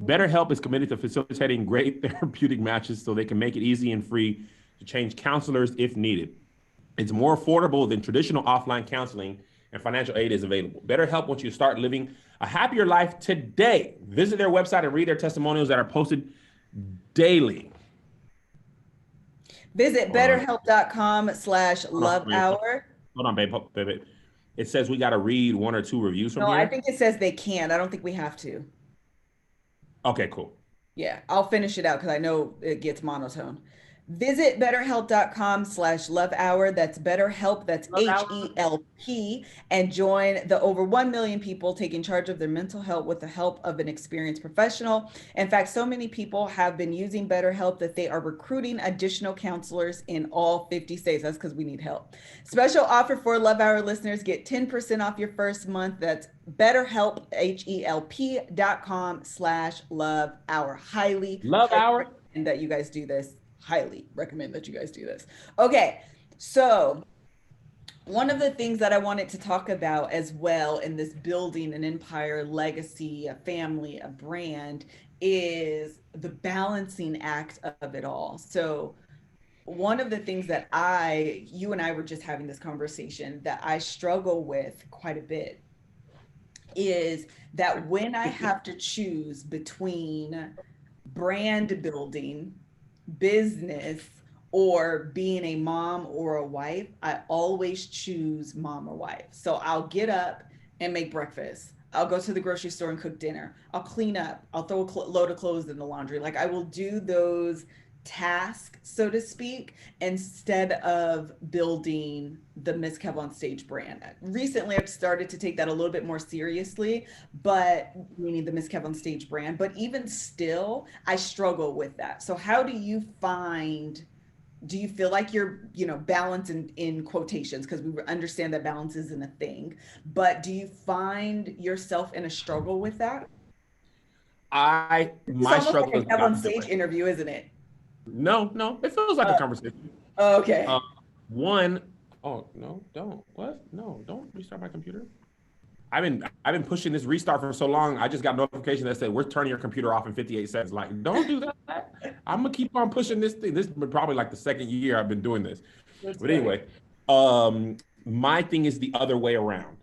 BetterHelp is committed to facilitating great therapeutic matches so they can make it easy and free to change counselors if needed. It's more affordable than traditional offline counseling, and financial aid is available. BetterHelp wants you to start living a happier life today. Visit their website and read their testimonials that are posted daily. Visit betterhelp.com/lovehour. Hold on, babe. It says we got to read one or two reviews from here. No, I think it says they can. I don't think we have to. Okay, cool. Yeah, I'll finish it out because I know it gets monotone. Visit betterhelp.com/lovehour. That's BetterHelp. That's HELP. And join the over 1 million people taking charge of their mental health with the help of an experienced professional. In fact, so many people have been using BetterHelp that they are recruiting additional counselors in all 50 states. That's because we need help. Special offer for Love Hour listeners. Get 10% off your first month. That's BetterHelp, HELP.com/lovehour. Highly Love Hour. And that you guys do this. Highly recommend that you guys do this. Okay, so one of the things that I wanted to talk about as well in this building an empire, legacy, a family, a brand is the balancing act of it all. So one of the things that you and I were just having this conversation that I struggle with quite a bit is that when I have to choose between brand building, business, or being a mom or a wife, I always choose mom or wife. So I'll get up and make breakfast. I'll go to the grocery store and cook dinner. I'll clean up. I'll throw a load of clothes in the laundry. Like I will do those tasks, so to speak, instead of building the Miss Kev on Stage brand. Recently, I've started to take that a little bit more seriously, but meaning the Miss Kev on Stage brand. But even still, I struggle with that. So how do you find, do you feel like you're, balance in quotations, because we understand that balance isn't a thing, but do you find yourself in a struggle with that? My It's almost struggle like is a Kev on not Stage different. interview, isn't it? No, it feels like a conversation. Okay. One, oh no, don't. What? No, don't restart my computer. I've been pushing this restart for so long. I just got a notification that said we're turning your computer off in 58 seconds. Like, don't do that. I'm gonna keep on pushing this thing. This is probably like the second year I've been doing this. That's But funny. anyway, my thing is the other way around.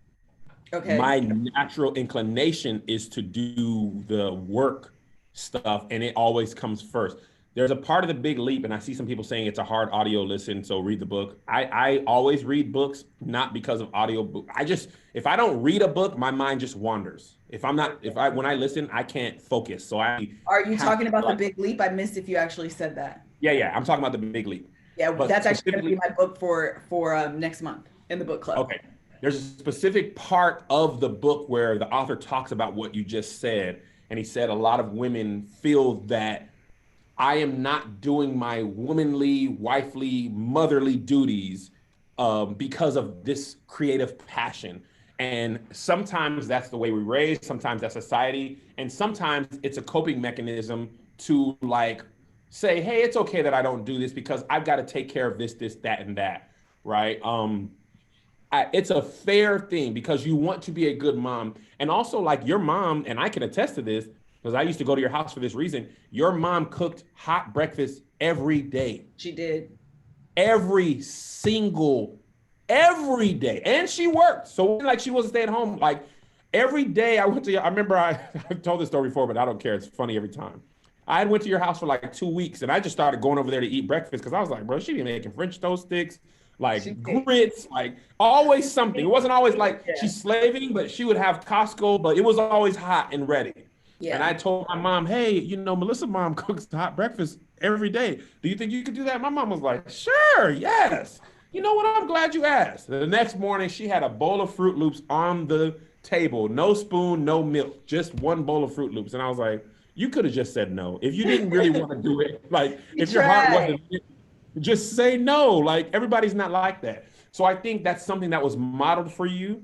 Okay. My natural inclination is to do the work stuff, and it always comes first. There's a part of the Big Leap, and I see some people saying it's a hard audio listen, so read the book. I always read books, not because of audio book. If I don't read a book, my mind just wanders. When I listen, I can't focus. So Are you talking about the like, Big Leap? I missed if you actually said that. yeah, I'm talking about the Big Leap. Yeah, But that's actually going to be specifically, my book for next month in the book club. okay. There's a specific part of the book where the author talks about what you just said. And he said a lot of women feel that I am not doing my womanly, wifely, motherly duties because of this creative passion. And sometimes that's the way we raise, sometimes that's society, and sometimes it's a coping mechanism to like say, hey, it's okay that I don't do this because I've got to take care of this, that, and that, right? It's a fair thing because you want to be a good mom. And also, like your mom, and I can attest to this because I used to go to your house for this reason. Your mom cooked hot breakfast every day. She did. Every single, every day. And she worked. So like she wasn't staying home. Like every day I went to I remember I've told this story before, but I don't care. It's funny every time. I went to your house for like 2 weeks and I just started going over there to eat breakfast because I was like, bro, she be making French toast sticks, like grits, like always something. It wasn't always like she's slaving, but she would have Costco, but it was always hot and ready. Yeah. And I told my mom, hey, Melissa mom cooks hot breakfast every day. Do you think you could do that? My mom was like, sure, yes. You know what? I'm glad you asked. The next morning, she had a bowl of Fruit Loops on the table. No spoon, no milk, just one bowl of Fruit Loops. And I was like, you could have just said no. If you didn't really want to do it, like if your heart wasn't, just say no. Like everybody's not like that. So I think that's something that was modeled for you.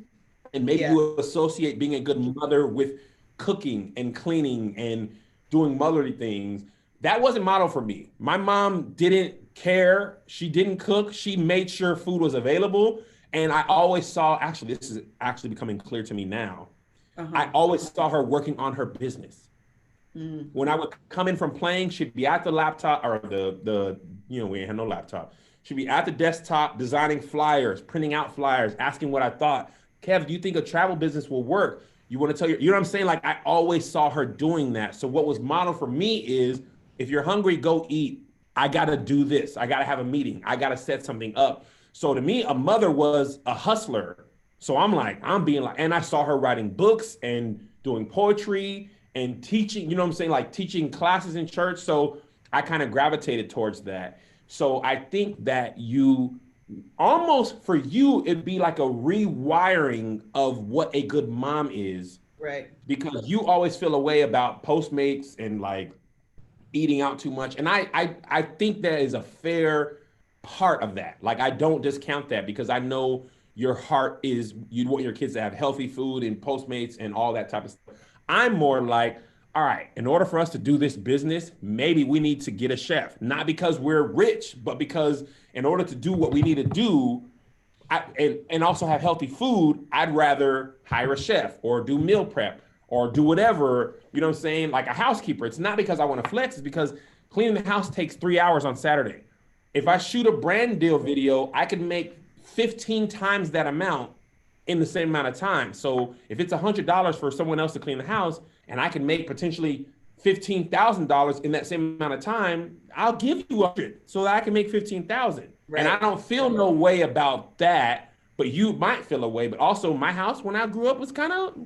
And maybe you associate being a good mother with cooking and cleaning and doing motherly things. That wasn't modeled for me. My mom didn't care. She didn't cook. She made sure food was available. And I always saw, actually, this is actually becoming clear to me now. I always saw her working on her business. When I would come in from playing, she'd be at the laptop or we ain't had no laptop. She'd be at the desktop designing flyers, printing out flyers, asking what I thought. Kev, do you think a travel business will work? You want to tell you know what I'm saying? Like I always saw her doing that. So what was modeled for me is if you're hungry, go eat. I got to do this. I got to have a meeting. I got to set something up. So to me, a mother was a hustler. So I'm being like, and I saw her writing books and doing poetry and teaching, you know what I'm saying? Like teaching classes in church. So I kind of gravitated towards that. So I think that almost for you, it'd be like a rewiring of what a good mom is. Right. Because you always feel a way about Postmates and like eating out too much. And I think that is a fair part of that. Like, I don't discount that because I know your heart is, you want your kids to have healthy food and Postmates and all that type of stuff. I'm more like, all right, in order for us to do this business, maybe we need to get a chef, not because we're rich, but because in order to do what we need to do and also have healthy food, I'd rather hire a chef or do meal prep or do whatever, you know what I'm saying? Like a housekeeper. It's not because I want to flex, it's because cleaning the house takes 3 hours on Saturday. If I shoot a brand deal video, I could make 15 times that amount in the same amount of time. So if it's $100 for someone else to clean the house and I can make potentially $15,000 in that same amount of time, I'll give you 100 so that I can make 15,000. Right. And I don't feel no way about that, but you might feel a way. But also, my house when I grew up was kind of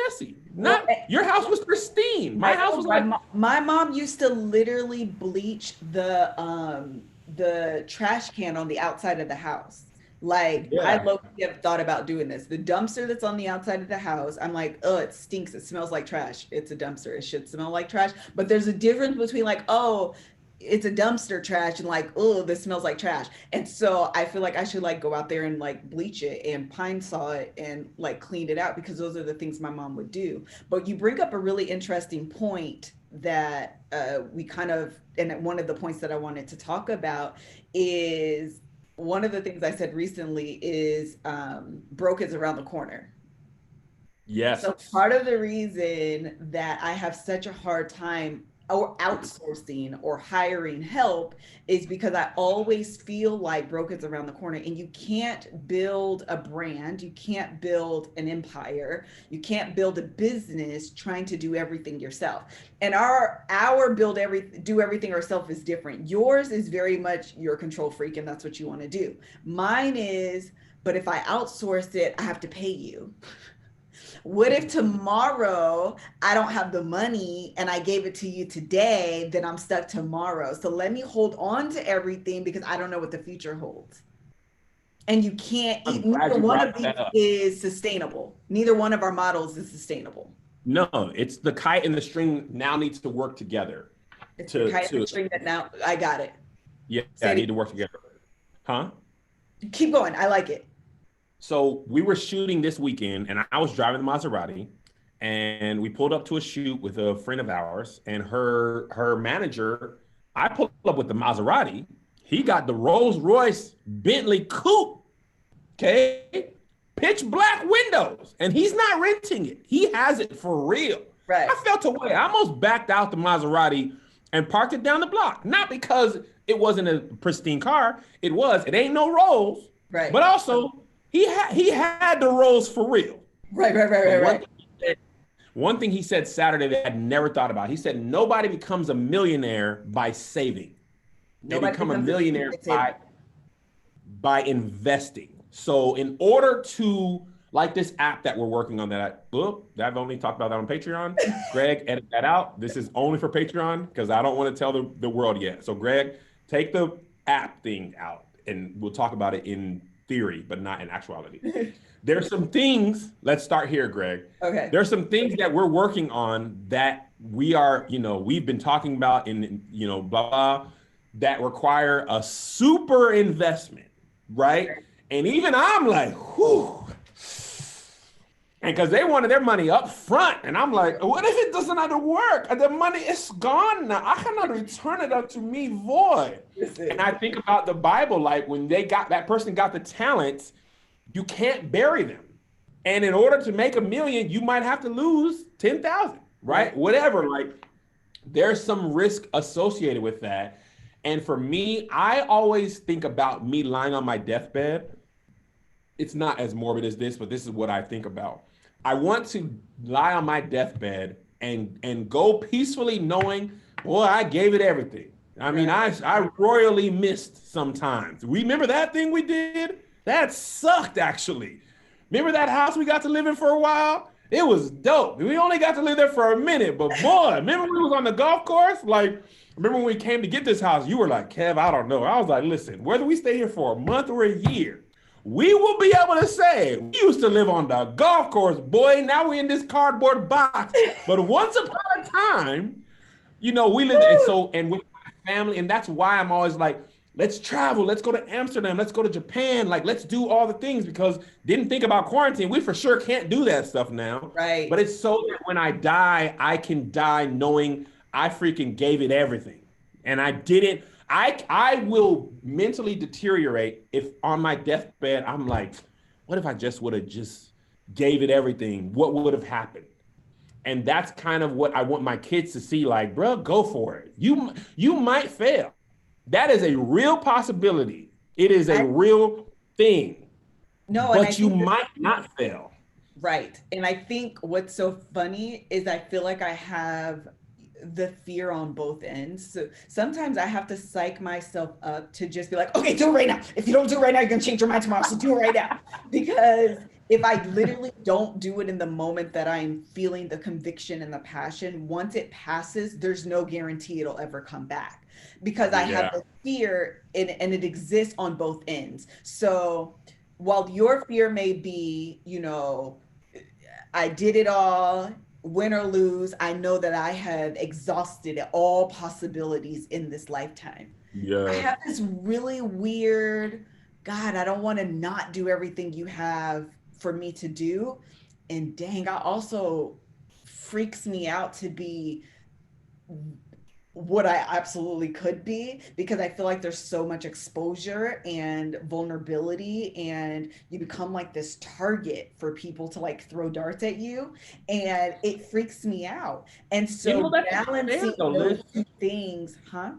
messy. Not your house was pristine. My house was like my mom used to literally bleach the trash can on the outside of the house. Like, I low-key have thought about doing this. The dumpster that's on the outside of the house, I'm like, oh, it stinks. It smells like trash. It's a dumpster. It should smell like trash. But there's a difference between like, oh, it's a dumpster trash and like, oh, this smells like trash. And so I feel like I should like go out there and like bleach it and pine saw it and like clean it out, because those are the things my mom would do. But you bring up a really interesting point that we kind of, and one of the points that I wanted to talk about is, one of the things I said recently is broke is around the corner. Yes. So part of the reason that I have such a hard time or outsourcing or hiring help is because I always feel like broke is around the corner, and you can't build a brand, you can't build an empire, you can't build a business trying to do everything yourself. And our do everything ourselves is different. Yours is very much you're a control freak and that's what you want to do. Mine is, but if I outsource it, I have to pay you. What if tomorrow I don't have the money and I gave it to you today, then I'm stuck tomorrow. So let me hold on to everything because I don't know what the future holds. And you can't, neither one of these is sustainable. Neither one of our models is sustainable. No, it's the kite and the string now needs to work together. It's the kite and the string that now, I got it. Yeah, I need to work together. Huh? Keep going, I like it. So we were shooting this weekend and I was driving the Maserati and we pulled up to a shoot with a friend of ours, and her manager, I pulled up with the Maserati. He got the Rolls Royce Bentley coupe, okay? Pitch black windows, and he's not renting it. He has it for real. Right. I felt away. I almost backed out the Maserati and parked it down the block. Not because it wasn't a pristine car. It ain't no Rolls. Right. But also, he had the Rolls for real. Right. One thing he said Saturday that I'd never thought about. He said nobody becomes a millionaire by saving. They become a millionaire by investing. So in order to, like this app that we're working on that I've only talked about that on Patreon. Greg, edit that out. This is only for Patreon because I don't want to tell the world yet. So Greg, take the app thing out and we'll talk about it in theory, but not in actuality. There's some things, let's start here, Greg. Okay. There's some things that we're working on that we are, we've been talking about in, blah, blah, that require a super investment, right? Okay. And even I'm like, whew. And because they wanted their money up front. And I'm like, what if it doesn't have to work? The money is gone now. I cannot return it unto me void. And I think about the Bible, like when that person got the talents, you can't bury them. And in order to make $1 million, you might have to lose 10,000, right? Whatever, like there's some risk associated with that. And for me, I always think about me lying on my deathbed. It's not as morbid as this, but this is what I think about. I want to lie on my deathbed and go peacefully knowing, boy, I gave it everything. I mean, I royally missed sometimes. Remember that thing we did? That sucked, actually. Remember that house we got to live in for a while? It was dope. We only got to live there for a minute, but boy, remember when we was on the golf course? Like, remember when we came to get this house, you were like, Kev, I don't know. I was like, listen, whether we stay here for a month or a year, we will be able to say, we used to live on the golf course, boy. Now we're in this cardboard box. But once upon a time, we lived, and with my family, and that's why I'm always like, let's travel, let's go to Amsterdam, let's go to Japan, like let's do all the things, because didn't think about quarantine. We for sure can't do that stuff now. Right. But it's so that when I die, I can die knowing I freaking gave it everything. And I didn't. I will mentally deteriorate if on my deathbed, I'm like, what if I just would have just gave it everything? What would have happened? And that's kind of what I want my kids to see, like, bro, go for it. You might fail. That is a real possibility. It is a real thing. No, but you might not fail. Right. And I think what's so funny is I feel like I have the fear on both ends. So sometimes I have to psych myself up to just be like, okay, do it right now. If you don't do it right now, you're gonna change your mind tomorrow. So do it right now. Because if I literally don't do it in the moment that I'm feeling the conviction and the passion, once it passes, there's no guarantee it'll ever come back. Because I have Yeah. the fear and it exists on both ends. So while your fear may be, I did it all, win or lose, I know that I have exhausted all possibilities in this lifetime. I Yeah. have this really weird, God, I don't want to not do everything you have for me to do. And dang, I also freaks me out to be what I absolutely could be, because I feel like there's so much exposure and vulnerability, and you become like this target for people to like throw darts at you, and it freaks me out. And so That's fair balancing though, those Liz. two things, huh?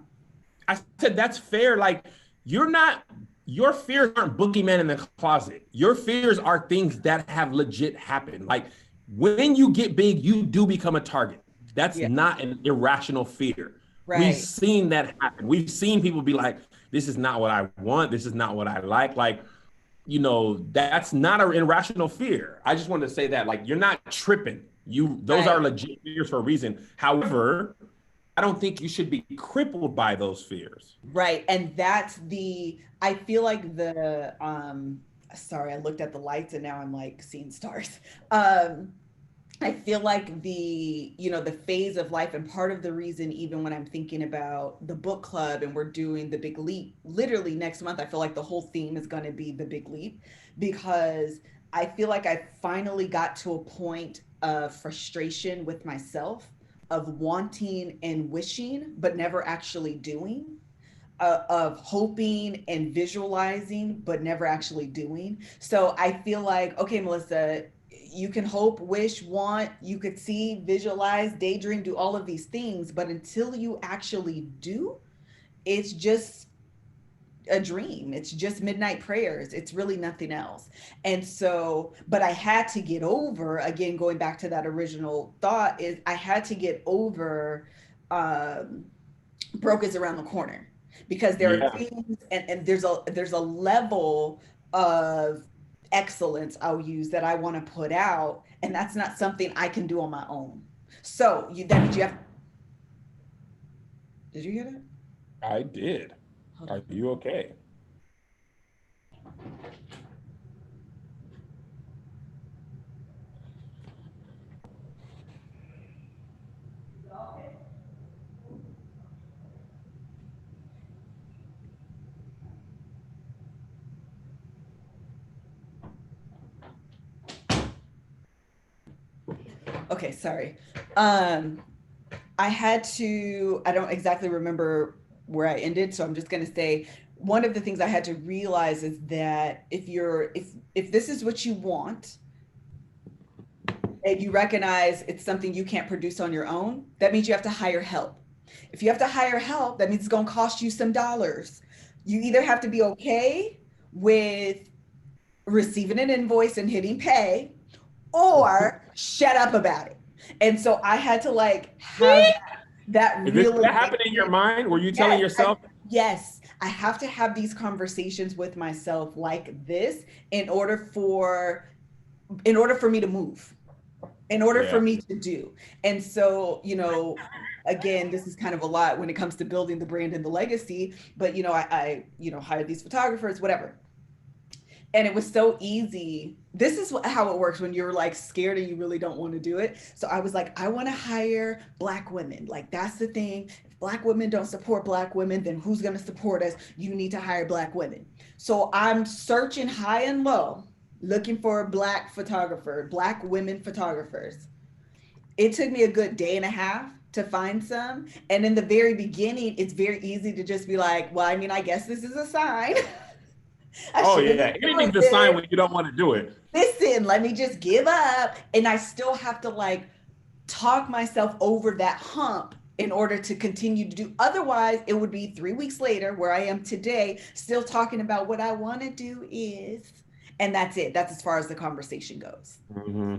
I said that's fair. Like you're not your fears aren't boogeyman in the closet. Your fears are things that have legit happened. Like when you get big, you do become a target. That's Yeah, not an irrational fear. We've right. seen that happen. We've seen people be like, this is not what I want. This is not what I like. Like, that's not an irrational fear. I just wanted to say that, like, you're not tripping. Those are Right. legit fears for a reason. However, I don't think you should be crippled by those fears. Right. And I feel like sorry, I looked at the lights and now I'm like seeing stars. I feel like the phase of life, and part of the reason, even when I'm thinking about the book club and we're doing the big leap, literally next month, I feel like the whole theme is going to be the big leap, because I feel like I finally got to a point of frustration with myself, of wanting and wishing, but never actually doing, of hoping and visualizing, but never actually doing. So I feel like, okay, Melissa, you can hope, wish, want, you could see, visualize, daydream, do all of these things, but until you actually do, it's just a dream. It's just midnight prayers. It's really nothing else. And so, but I had to get over, again, going back to that original thought, is I had to get over um, broke is around the corner, because there are Yeah. things, and there's a level of excellence I'll use that I want to put out, and that's not something I can do on my own. So that means you have. Did you hear that? I did. Hold Are on. you okay? Okay, sorry. I don't exactly remember where I ended, so I'm just going to say one of the things I had to realize is that if this is what you want, and you recognize it's something you can't produce on your own, that means you have to hire help. If you have to hire help, that means it's going to cost you some dollars. You either have to be okay with receiving an invoice and hitting pay, or shut up about it. And so I had to like have that Did that realization. happen in your mind? Were you telling Yes, yourself, yes, I have to have these conversations with myself like this in order for me to move, in order for yeah, me to do. And so, again, this is kind of a lot when it comes to building the brand and the legacy, but I hired these photographers, whatever. And it was so easy. This is how it works when you're like scared and you really don't want to do it. So I was like, I want to hire Black women. Like, that's the thing. If Black women don't support Black women, then who's going to support us? You need to hire Black women. So I'm searching high and low, looking for a Black women photographers. It took me a good day and a half to find some. And in the very beginning, it's very easy to just be like, well, I mean, I guess this is a sign. I oh shouldn't yeah, be doing anything's a sign this. when you don't want to do it. Listen, let me just give up. And I still have to like talk myself over that hump in order to continue to do. Otherwise, it would be 3 weeks later where I am today, still talking about what I want to do and that's it. That's as far as the conversation goes. Mm-hmm.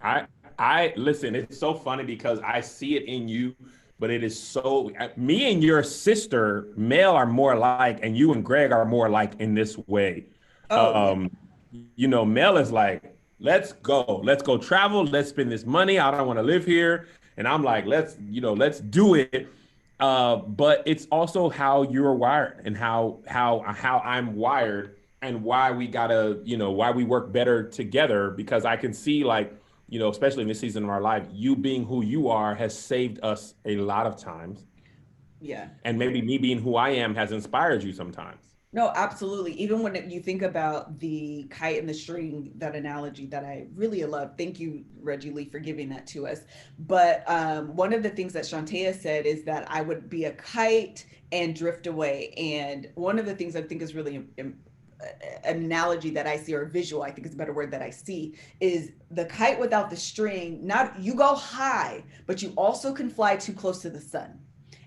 I I listen, it's so funny because I see it in you, but it is so me and your sister, Mel, are more alike, and you and Greg are more alike in this way. Oh yeah. Um, Mel is like, let's go travel, let's spend this money. I don't want to live here. And I'm like, let's do it. But it's also how you're wired and how I'm wired and why we gotta, why we work better together because I can see like especially in this season of our life, you being who you are has saved us a lot of times. Yeah. And maybe me being who I am has inspired you sometimes. No, absolutely. Even when you think about the kite and the string, that analogy that I really love. Thank you, Reggie Lee, for giving that to us. But one of the things that Shantea said is that I would be a kite and drift away. And one of the things I think is really an analogy that I see, or visual, I think is a better word that I see, is the kite without the string. Not you go high, but you also can fly too close to the sun.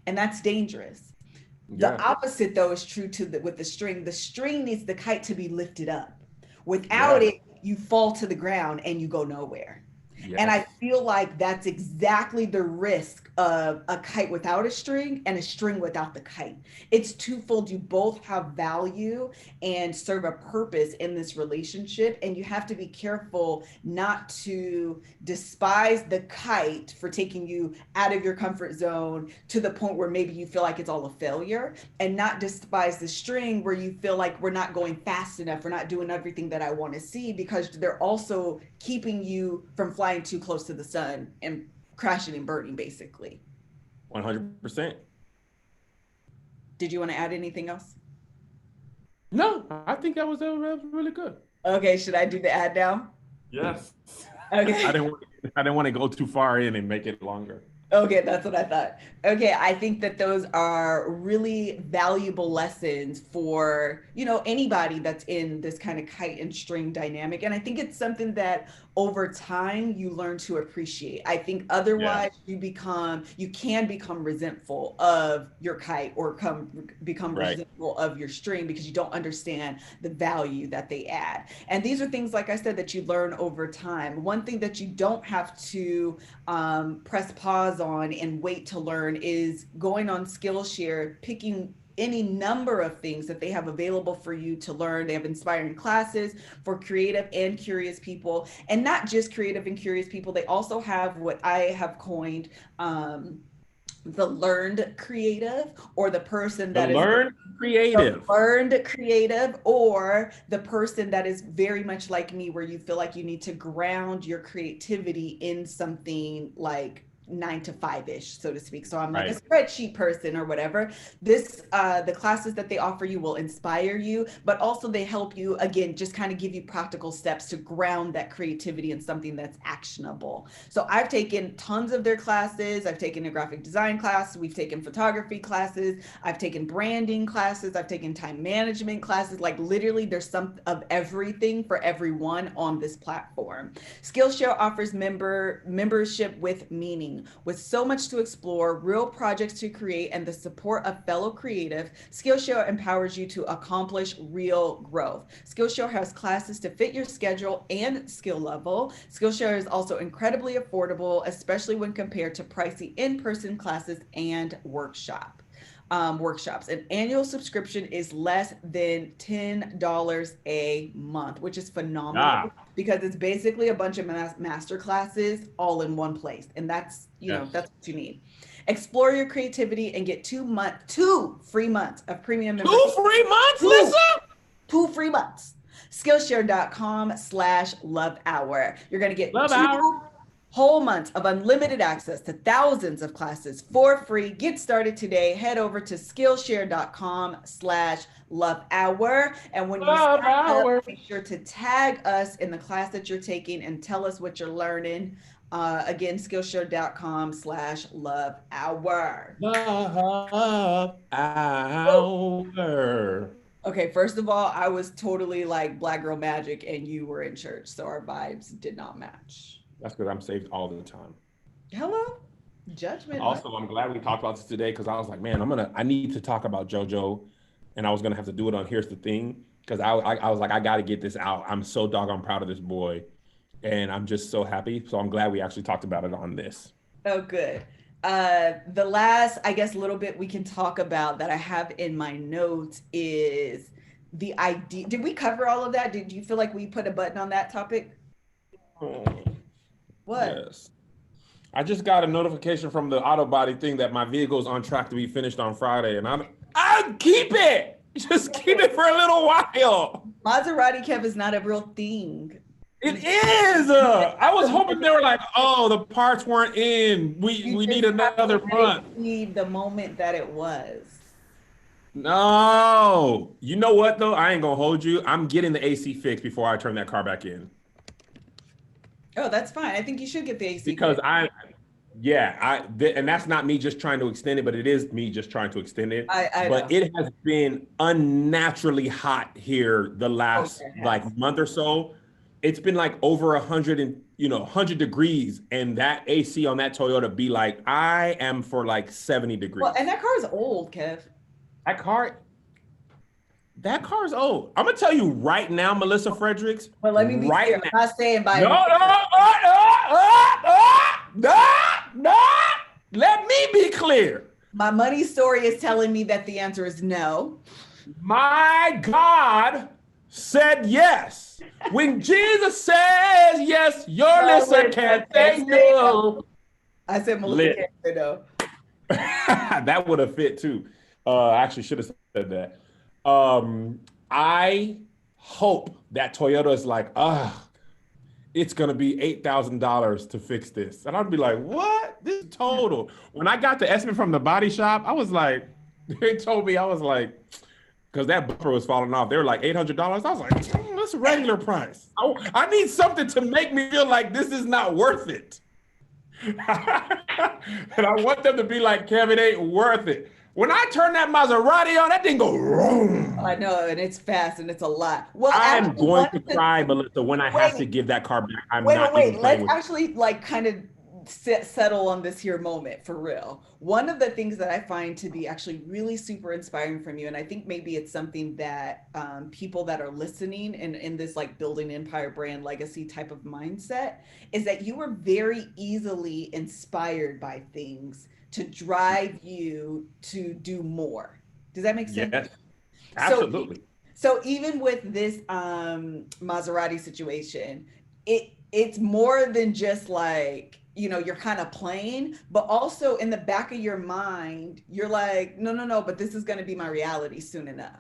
And that's dangerous. The Yeah. opposite though is true to with the string. The string needs the kite to be lifted up. Without Yeah. it, you fall to the ground and you go nowhere. And I Yes. feel like that's exactly the risk of a kite without a string and a string without the kite. It's twofold. You both have value and serve a purpose in this relationship. And you have to be careful not to despise the kite for taking you out of your comfort zone to the point where maybe you feel like it's all a failure, and not despise the string where you feel like we're not going fast enough, we're not doing everything that I want to see, because they're also keeping you from flying too close to the sun and crashing and burning, basically. 100%. Did you want to add anything else? No, I think that was really good. Okay, should I do the ad now? Yes. Okay. I didn't want to go too far in and make it longer. Okay, that's what I thought. Okay, I think that those are really valuable lessons for, anybody that's in this kind of kite and string dynamic. And I think it's something that over time you learn to appreciate. I think Yeah. otherwise you can become resentful of your kite, or become Right. resentful of your string, because you don't understand the value that they add. And these are things, like I said, that you learn over time. One thing that you don't have to press pause on and wait to learn is going on Skillshare, picking any number of things that they have available for you to learn. They have inspiring classes for creative and curious people, and not just creative and curious people. They also have what I have coined the learned creative, or the person The that is learn the creative. learned creative, or the person that is very much like me, where you feel like you need to ground your creativity in something like 9 to 5-ish, so to speak. So I'm like a Right. spreadsheet person or whatever. The classes that they offer you will inspire you, but also they help you, again, just kind of give you practical steps to ground that creativity in something that's actionable. So I've taken tons of their classes. I've taken a graphic design class. We've taken photography classes. I've taken branding classes. I've taken time management classes. Like literally there's some of everything for everyone on this platform. Skillshare offers membership with meaning. With so much to explore, real projects to create, and the support of fellow creative, Skillshare empowers you to accomplish real growth. Skillshare has classes to fit your schedule and skill level. Skillshare is also incredibly affordable, especially when compared to pricey in-person classes and workshops. An annual subscription is less than $10 a month, which is phenomenal, Ah, because it's basically a bunch of master classes all in one place. And that's, yes. that's what you need. Explore your creativity and get 2 free months of premium Two membership. free months, Two, Lisa? 2 free months. Skillshare.com/love hour. You're going to get Love two hour. whole months of unlimited access to thousands of classes for free. Get started today. Head over to Skillshare.com/love hour. And when you Love sign up, hour. make sure to tag us in the class that you're taking and tell us what you're learning. Again, Skillshare.com/love hour. Love hour. Okay, first of all, I was totally like Black Girl Magic and you were in church, so our vibes did not match. That's because I'm saved all the time. Hello? Judgment. What? Also, I'm glad we talked about this today because I was like, man, I need to talk about JoJo, and I was gonna have to do it on Here's the Thing because I was like, I got to get this out. I'm so doggone proud of this boy, and I'm just so happy. So I'm glad we actually talked about it on this. Oh, good. The last, I guess, little bit we can talk about that I have in my notes is the idea. Did we cover all of that? Did you feel like we put a button on that topic? Oh, What? yes. I just got a notification from the auto body thing that my vehicle is on track to be finished on Friday, and I'll keep it. Just keep it for a little while. Maserati Kev is not a real thing. It is. I was hoping they were like, oh, the parts weren't in. You We need just have to another let month. it be the moment that it was. No. You know what though? I ain't gonna hold you. I'm getting the AC fixed before I turn that car back in. Oh, that's fine. I think you should get the AC Because fixed. and that's not me just trying to extend it, but it is me just trying to extend it. I But know. it has been unnaturally hot the last Okay, yes. like month or so. It's been like over 100 and 100 degrees, and that AC on that Toyota be like, I am for like 70 Well, degrees. and that car is old, Kev. That car, that car is old. I'm gonna tell you right now, Melissa Fredericks, But let me be right clear. now. I'm not saying buy No, a new no, car. no. Let me be clear. My money story is telling me that the answer is no. My God said yes. When Jesus says yes, your Melissa can't say no. I said Melissa Lit. can't say no. That would have fit too. I actually should have said that. I hope that Toyota is like, it's gonna be $8,000 to fix this, and I'd be like, what? This is total. When I got the estimate from the body shop, I was like, they told me I was like, because that bumper was falling off. They were like $800. I was like, that's a regular price. I need something to make me feel like this is not worth it. And I want them to be like, Kevin, it ain't worth it. When I turn that Maserati on, that thing go vroom. I know, and it's fast and it's a lot. Well, I'm actually, going to cry, Melissa, when I have to wait, give that car back. I'm wait, not even playing Let's with it. actually like kind of settle on this here moment for real. One of the things that I find to be actually really super inspiring from you, and I think maybe it's something that people that are listening and in this like building empire brand legacy type of mindset, is that you were very easily inspired by things to drive you to do more. Does that make sense? Yes, So absolutely. so even with this Maserati situation, it's more than just like, you're kind of playing, but also in the back of your mind, you're like, no, no, no, but this is going to be my reality soon enough.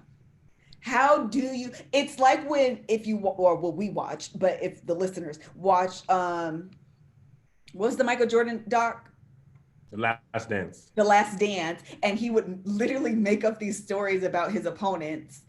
How do you, it's like when, if you, or well, we watched, but if the listeners watched, what was the Michael Jordan doc? The Last Dance. The Last Dance, and he would literally make up these stories about his opponents,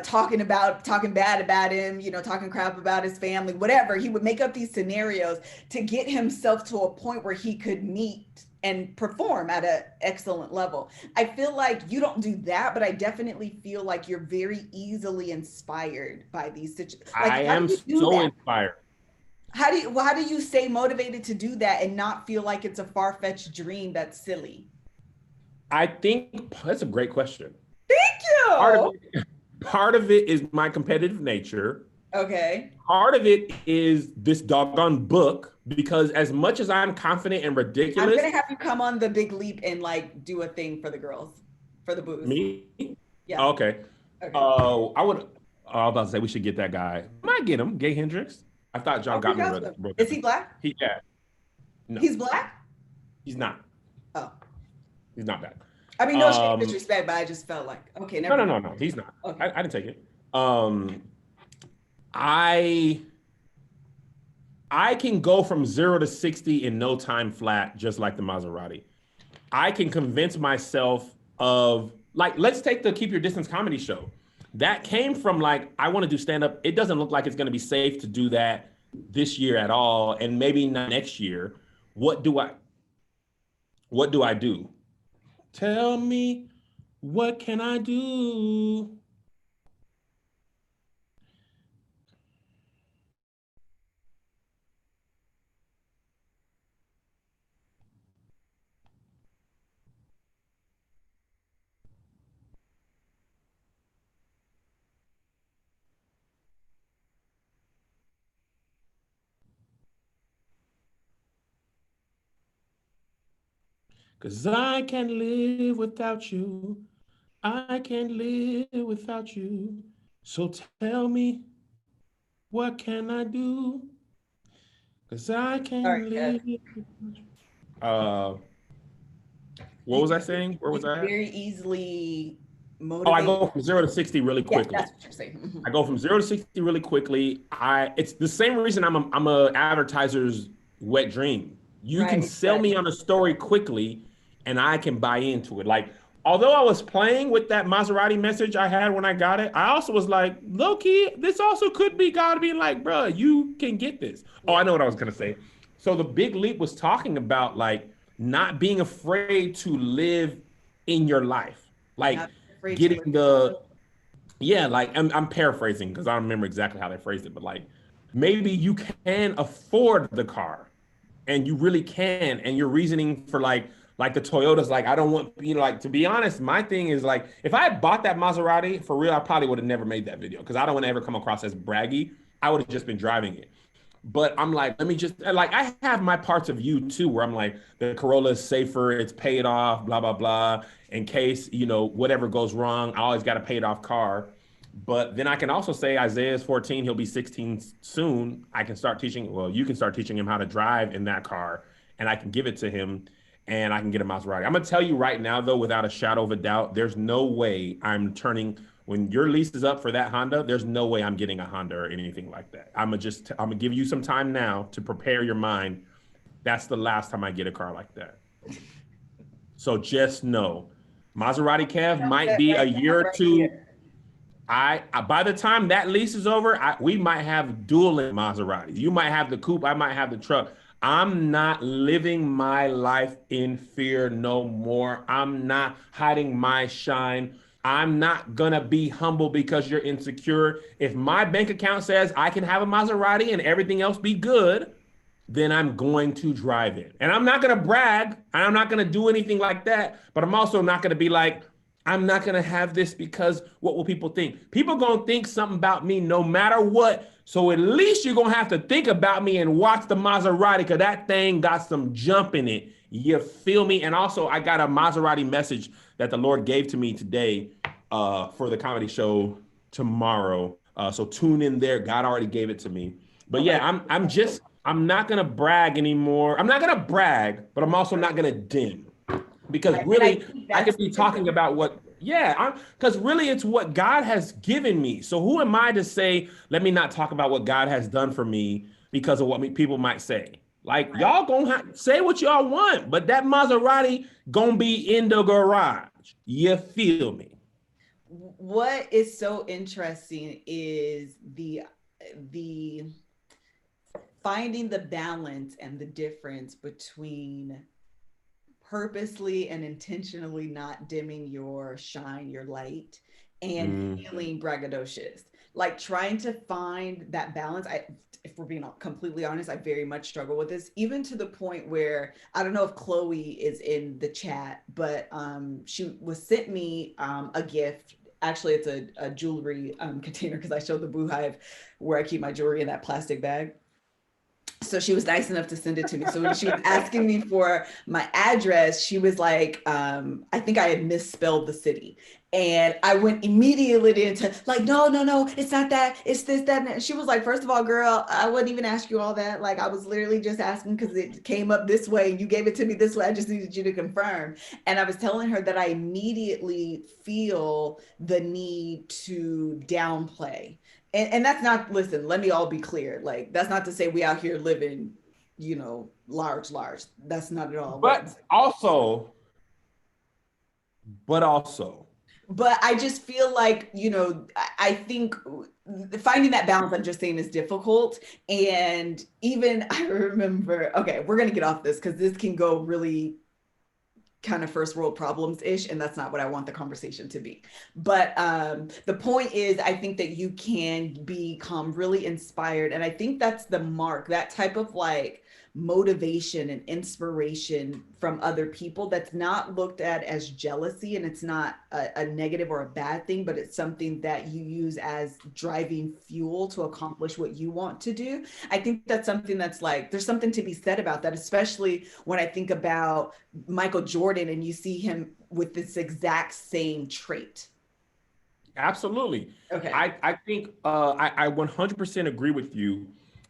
talking bad about him, talking crap about his family, whatever. He would make up these scenarios to get himself to a point where he could meet and perform at an excellent level. I feel like you don't do that, but I definitely feel like you're very easily inspired by these situations. Like, I am so inspired. How do you stay motivated to do that and not feel like it's a far-fetched dream that's silly? I think that's a great question. Thank you. Part of it is my competitive nature. Okay. Part of it is this doggone book, because as much as I'm confident and ridiculous. I'm going to have you come on the Big Leap and like do a thing for the girls, for the booze. Me? Yeah. Okay. I was about to say we should get that guy. I might get him, Gay Hendricks. I thought John got me. Is he black? Yeah. No. He's black? He's not. Oh. He's not black. I mean, no shame, disrespect, but I just felt like, okay, never mind. No, he's not. Okay. I didn't take it. I can go from 0 to 60 in no time flat, just like the Maserati. I can convince myself of, like, let's take the Keep Your Distance comedy show. That came from like, I want to do stand up. It doesn't look like it's going to be safe to do that this year at all, and maybe not next year. What do I do? Tell me, what can I do? 'Cause I can't live without you. I can't live without you. So tell me, what can I do? 'Cause I Sorry, can't Kev. live without you. What You was I can, saying? Where you was can I at? very easily Oh, I motivate. go from 0 to 60 really Yeah, quickly. that's what you're saying. Mhm. I go from 0 to 60 really quickly. It's the same reason I'm a advertiser's wet dream. You can Right, sell right. me on a story quickly, and I can buy into it. Like, although I was playing with that Maserati message I had when I got it, I also was like, low key, this also could be God being like, bro, you can get this. Oh, I Yeah. know what I was gonna say. So the Big Leap was talking about like not being afraid to live in your life, like Not afraid to getting live. the yeah, like I'm paraphrasing because I don't remember exactly how they phrased it, but like maybe you can afford the car and you really can, and your reasoning for like the Toyotas, like I don't want like to be honest, my thing is like if I had bought that Maserati for real, I probably would have never made that video because I don't want to ever come across as braggy. I would have just been driving it. But I'm like, let me just like I have my parts of you too, where I'm like, the Corolla is safer, it's paid off, blah blah blah. In case whatever goes wrong, I always got a paid off car. But then I can also say Isaiah is 14, he'll be 16 soon. I can start teaching, well, you can start teaching him how to drive in that car, and I can give it to him, and I can get a Maserati. I'm gonna tell you right now, though, without a shadow of a doubt, there's no way I'm turning when your lease is up for that Honda, there's no way I'm getting a Honda or anything like that. I'm gonna give you some time now to prepare your mind. That's the last time I get a car like that. So just know, Maserati Kev might be a Right now, year or right two. here. I by the time that lease is over, we might have dueling Maseratis. You might have the coupe, I might have the truck. I'm not living my life in fear no more. I'm not hiding my shine. I'm not gonna be humble because you're insecure. If my bank account says I can have a Maserati and everything else be good, then I'm going to drive it. And I'm not going to brag, and I'm not going to do anything like that, but I'm also not going to be like, I'm not going to have this because what will people think? People going to think something about me no matter what. So at least you're going to have to think about me and watch the Maserati because that thing got some jump in it. You feel me? And also, I got a Maserati message that the Lord gave to me today for the comedy show tomorrow. So tune in there. God already gave it to me. But Okay. yeah, I'm not gonna brag anymore. I'm not gonna brag, but I'm also not gonna dim because And I really think I that's could be talking about what yeah, I'm because really it's what God has given me. So who am I to say, let me not talk about what God has done for me because of what people might say? Like y'all gonna say what y'all want, but that Maserati gonna be in the garage. You feel me? what is so interesting is the finding the balance and the difference between purposely and intentionally not dimming your shine, your light, and Mm. feeling braggadocious. Like trying to find that balance. If we're being completely honest, I very much struggle with this, even to the point where I don't know if Chloe is in the chat, but she was sent me a gift. Actually, it's a jewelry container because I showed the Boo Hive where I keep my jewelry in that plastic bag. So she was nice enough to send it to me. So when she was asking me for my address, she was like, I think I had misspelled the city. And I went immediately into like, no, no, no, it's not that, it's this, that. And she was like, first of all, girl, I wouldn't even ask you all that. Like, I was literally just asking because it came up this way and you gave it to me this way. I just needed you to confirm. And I was telling her that I immediately feel the need to downplay, and that's not, listen, let me all be clear, like that's not to say we out here living, large, that's not at all what I'm But saying. also, but also, But I just feel like, I think finding that balance, I'm just saying, is difficult. And even I remember, okay, we're going to get off this because this can go really kind of first world problems ish, and that's not what I want the conversation to be. But the point is, I think that you can become really inspired, and I think that's the mark, that type of like motivation and inspiration from other people that's not looked at as jealousy, and it's not a negative or a bad thing, but it's something that you use as driving fuel to accomplish what you want to do. I think that's something that's like, there's something to be said about that, especially when I think about Michael Jordan and you see him with this exact same trait. Absolutely. Okay. I think I 100% agree with you.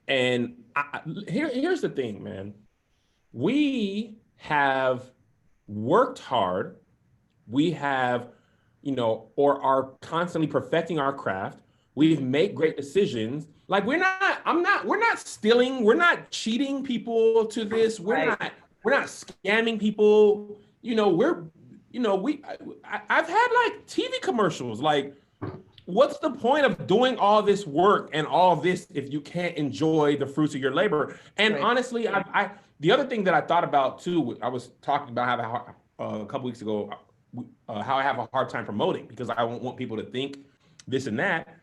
And here's the thing, man. We have worked hard. We have, or are constantly perfecting our craft. We've made great decisions. Like we're not stealing. We're not cheating people to this. We're not scamming people. I've had like TV commercials. Like, what's the point of doing all this work and all this if you can't enjoy the fruits of your labor? And honestly, the other thing that I thought about too, I was talking about how a couple weeks ago, how I have a hard time promoting because I don't want people to think this and that.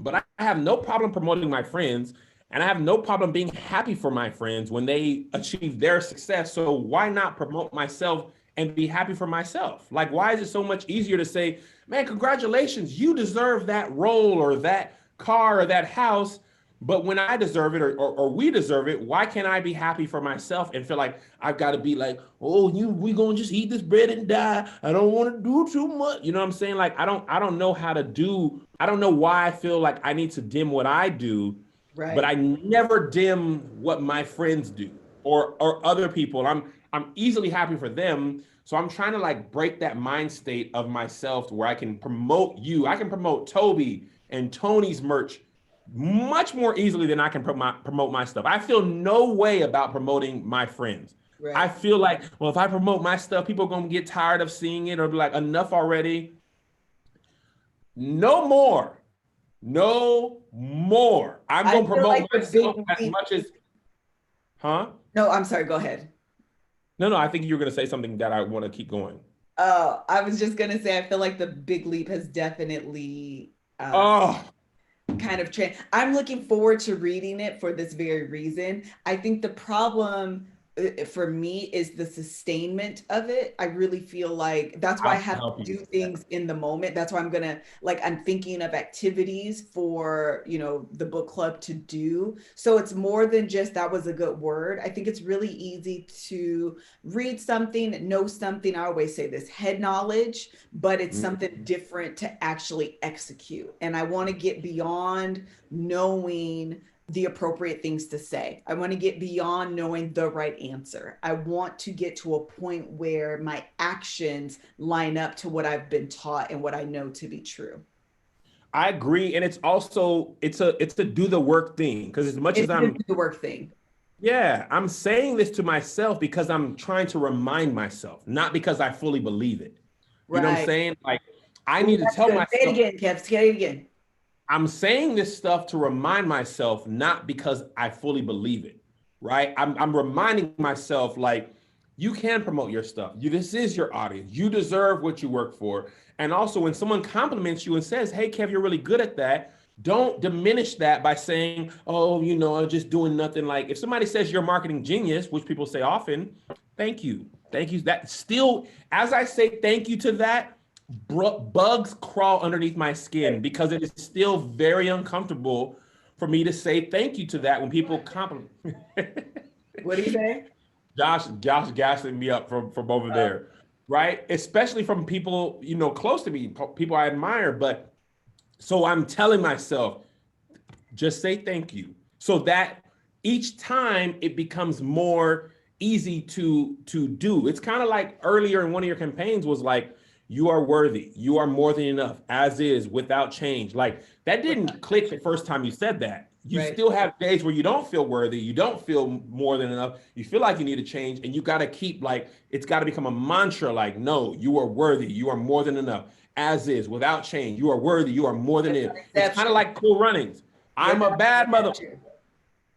But I have no problem promoting my friends, and I have no problem being happy for my friends when they achieve their success. So why not promote myself and be happy for myself? Like, why is it so much easier to say, man, congratulations, you deserve that role or that car or that house, but when I deserve it or we deserve it, why can't I be happy for myself and feel like I've got to be like, oh, we gonna just eat this bread and die. I don't want to do too much. You know what I'm saying? Like, I don't know how to do, I don't know why I feel like I need to dim what I do, but I never dim what my friends do or other people. I'm easily happy for them. So I'm trying to like break that mind state of myself to where I can promote you. I can promote Toby and Tony's merch much more easily than I can promote my stuff. I feel no way about promoting my friends. I feel like, well, if I promote my stuff, people are going to get tired of seeing it or be like, enough already. No more. No more. I'm going to promote myself as much as, huh? No, I'm sorry. Go ahead. No, I think you're going to say something that I want to keep going. Oh, I was just going to say, I feel like the big leap has definitely kind of I'm looking forward to reading it for this very reason. I think the problem for me is the sustainment of it. I really feel like that's why I have to do things in the moment. That's why I'm thinking of activities for, the book club to do. So it's more than just, that was a good word. I think it's really easy to read something, know something. I always say this, head knowledge, but it's something different to actually execute. And I want to get beyond knowing the appropriate things to say. I want to get beyond knowing the right answer. I want to get to a point where my actions line up to what I've been taught and what I know to be true. I agree. And it's also, it's a do the work thing. Because as much as I'm do the work thing. Yeah, I'm saying this to myself because I'm trying to remind myself, not because I fully believe it. You know what I'm saying? Like, I need to tell myself. Say it again, Kev. Say it again. I'm saying this stuff to remind myself, not because I fully believe it, right? I'm reminding myself, like, you can promote your stuff. This is your audience. You deserve what you work for. And also, when someone compliments you and says, hey, Kev, you're really good at that, don't diminish that by saying, oh, I'm just doing nothing. Like, if somebody says you're a marketing genius, which people say often, thank you. Thank you. That still, as I say thank you to that, bugs crawl underneath my skin because it is still very uncomfortable for me to say thank you to that when people compliment. What do you say? Josh gassing me up from over there, right? Especially from people, close to me, people I admire. But so I'm telling myself, just say thank you. So that each time it becomes more easy to do. It's kind of like earlier in one of your campaigns was like, you are worthy. You are more than enough, as is, without change. Like, that didn't click the first time you said that. You still have days where you don't feel worthy. You don't feel more than enough. You feel like you need to change, and you got to keep, like, it's got to become a mantra. Like, no, you are worthy. You are more than enough, as is, without change. You are worthy. You are more than enough. It's kind of like Cool Runnings. I'm a bad mother.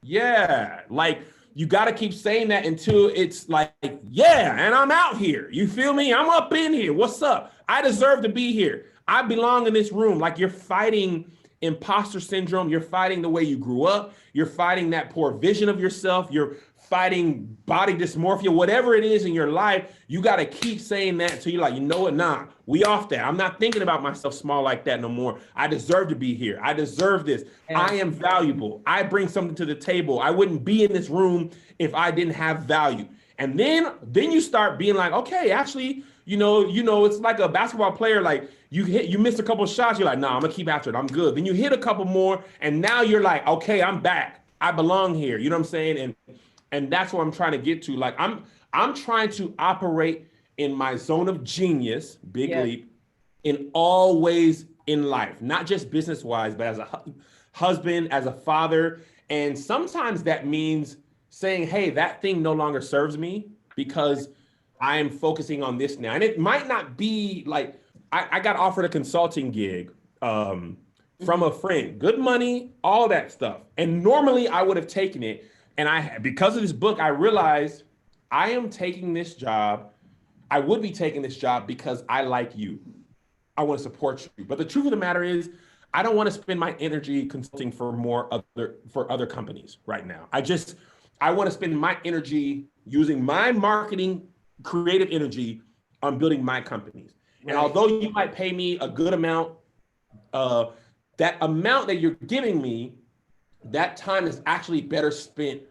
Yeah, like, you got to keep saying that until it's like, yeah, and I'm out here. You feel me? I'm up in here. What's up? I deserve to be here. I belong in this room. Like, you're fighting imposter syndrome. You're fighting the way you grew up. You're fighting that poor vision of yourself. You're fighting body dysmorphia, whatever it is in your life, you got to keep saying that until you're like, you know what? Nah, we off that. I'm not thinking about myself small like that no more. I deserve to be here. I deserve this. Yeah. I am valuable. I bring something to the table. I wouldn't be in this room if I didn't have value. And then you start being like, okay, actually, it's like a basketball player. Like you missed a couple of shots. You're like, nah, I'm gonna keep after it. I'm good. Then you hit a couple more, and now you're like, okay, I'm back. I belong here. You know what I'm saying? And that's what I'm trying to get to. Like I'm trying to operate in my zone of genius, big leap, in all ways in life, not just business wise, but as a husband, as a father. And sometimes that means saying, hey, that thing no longer serves me because I am focusing on this now. And it might not be like, I got offered a consulting gig from a friend, good money, all that stuff. And normally I would have taken it. And because of this book, I realized I am taking this job. I would be taking this job because I like you. I want to support you. But the truth of the matter is, I don't want to spend my energy consulting for other companies right now. I want to spend my energy using my marketing, creative energy on building my companies. Right. And although you might pay me a good amount, that amount that you're giving me, that time is actually better spent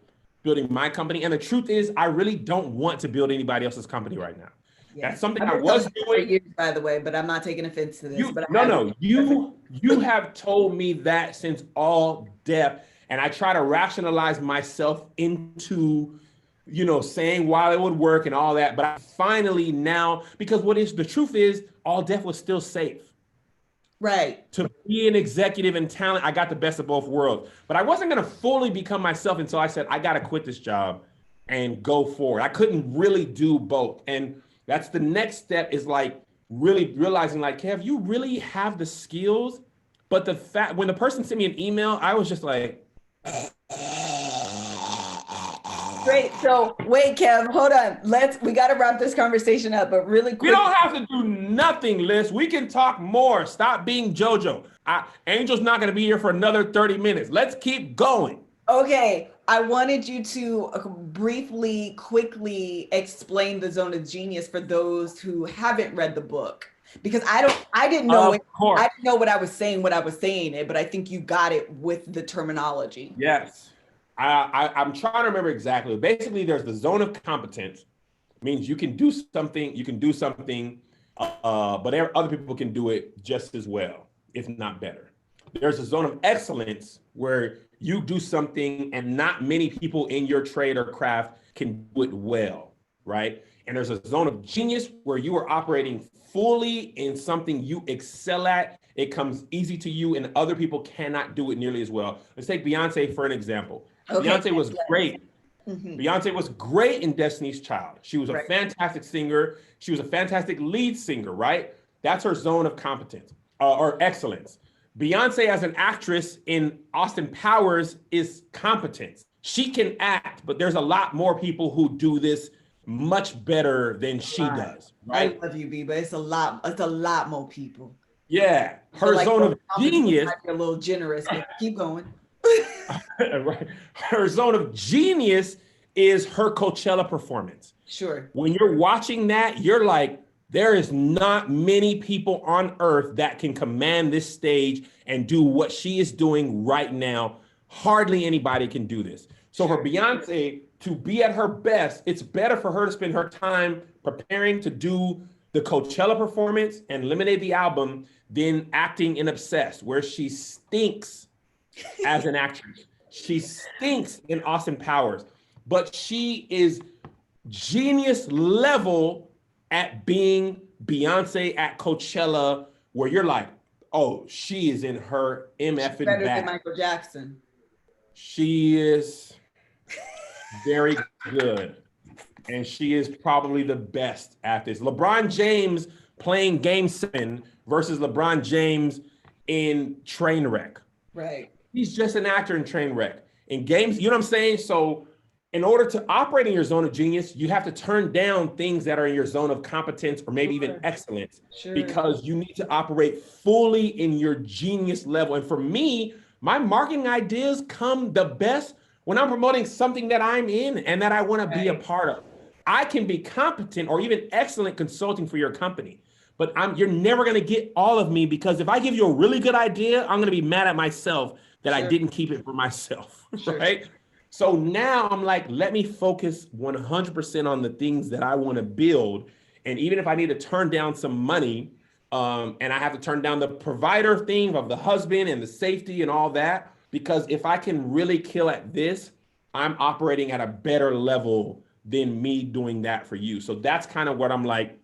building my company. And the truth is, I really don't want to build anybody else's company right now. Yeah. That's something I was doing for years, by the way, but I'm not taking offense to this. You have told me that since all depth. And I try to rationalize myself into, saying why it would work and all that. But I finally now, because the truth is, All Def was still safe. Right. To be an executive and talent, I got the best of both worlds. But I wasn't going to fully become myself until I said, I got to quit this job and go forward. I couldn't really do both. And that's the next step, is like really realizing, like, Kev, you really have the skills. But when the person sent me an email, I was just like, great. So wait, Kev, hold on. We got to wrap this conversation up, but really quick. We don't have to do nothing, Liz. We can talk more. Stop being JoJo. Angel's not going to be here for another 30 minutes. Let's keep going. Okay. I wanted you to briefly, quickly explain the Zone of Genius for those who haven't read the book. Because I didn't know I didn't know what I was saying it, but I think you got it with the terminology. Yes. I'm trying to remember exactly. Basically, there's the zone of competence. Means you can do something, but other people can do it just as well, if not better. There's a zone of excellence where you do something and not many people in your trade or craft can do it well, right? And there's a zone of genius where you are operating fully in something you excel at. It comes easy to you and other people cannot do it nearly as well. Let's take Beyonce for an example. Okay. Beyonce was great. Mm-hmm. Beyonce was great in Destiny's Child. She was a fantastic singer. She was a fantastic lead singer, right? That's her zone of competence or excellence. Beyonce as an actress in Austin Powers is competence. She can act, but there's a lot more people who do this much better than she does. Right? I love you, B, but it's a lot more people. Yeah. Her zone of genius. Might be a little generous, but keep going. Right. Her zone of genius is her Coachella performance. Sure. When you're watching that, you're like, there is not many people on earth that can command this stage and do what she is doing right now. Hardly anybody can do this. So for Beyonce to be at her best, it's better for her to spend her time preparing to do the Coachella performance and Lemonade the album than acting in Obsessed, where she stinks as an actress. She stinks in Austin Powers, but she is genius level at being Beyonce at Coachella, where you're like, oh, she is in her MFing better bag. than Michael Jackson. She is very good. And she is probably the best at this. LeBron James playing Game 7 versus LeBron James in Trainwreck. Right. He's just an actor in Trainwreck. In games, you know what I'm saying? So in order to operate in your zone of genius, you have to turn down things that are in your zone of competence or maybe even excellence, because you need to operate fully in your genius level. And for me, my marketing ideas come the best when I'm promoting something that I'm in and that I want to be a Right. part of. I can be competent or even excellent consulting for your company, but you're never going to get all of me, because if I give you a really good idea, I'm going to be mad at myself that I Sure, didn't keep it for myself, sure, right? So now I'm like, let me focus 100% on the things that I want to build. And even if I need to turn down some money, and I have to turn down the provider thing of the husband and the safety and all that, because if I can really kill at this, I'm operating at a better level than me doing that for you. So that's kind of what I'm like.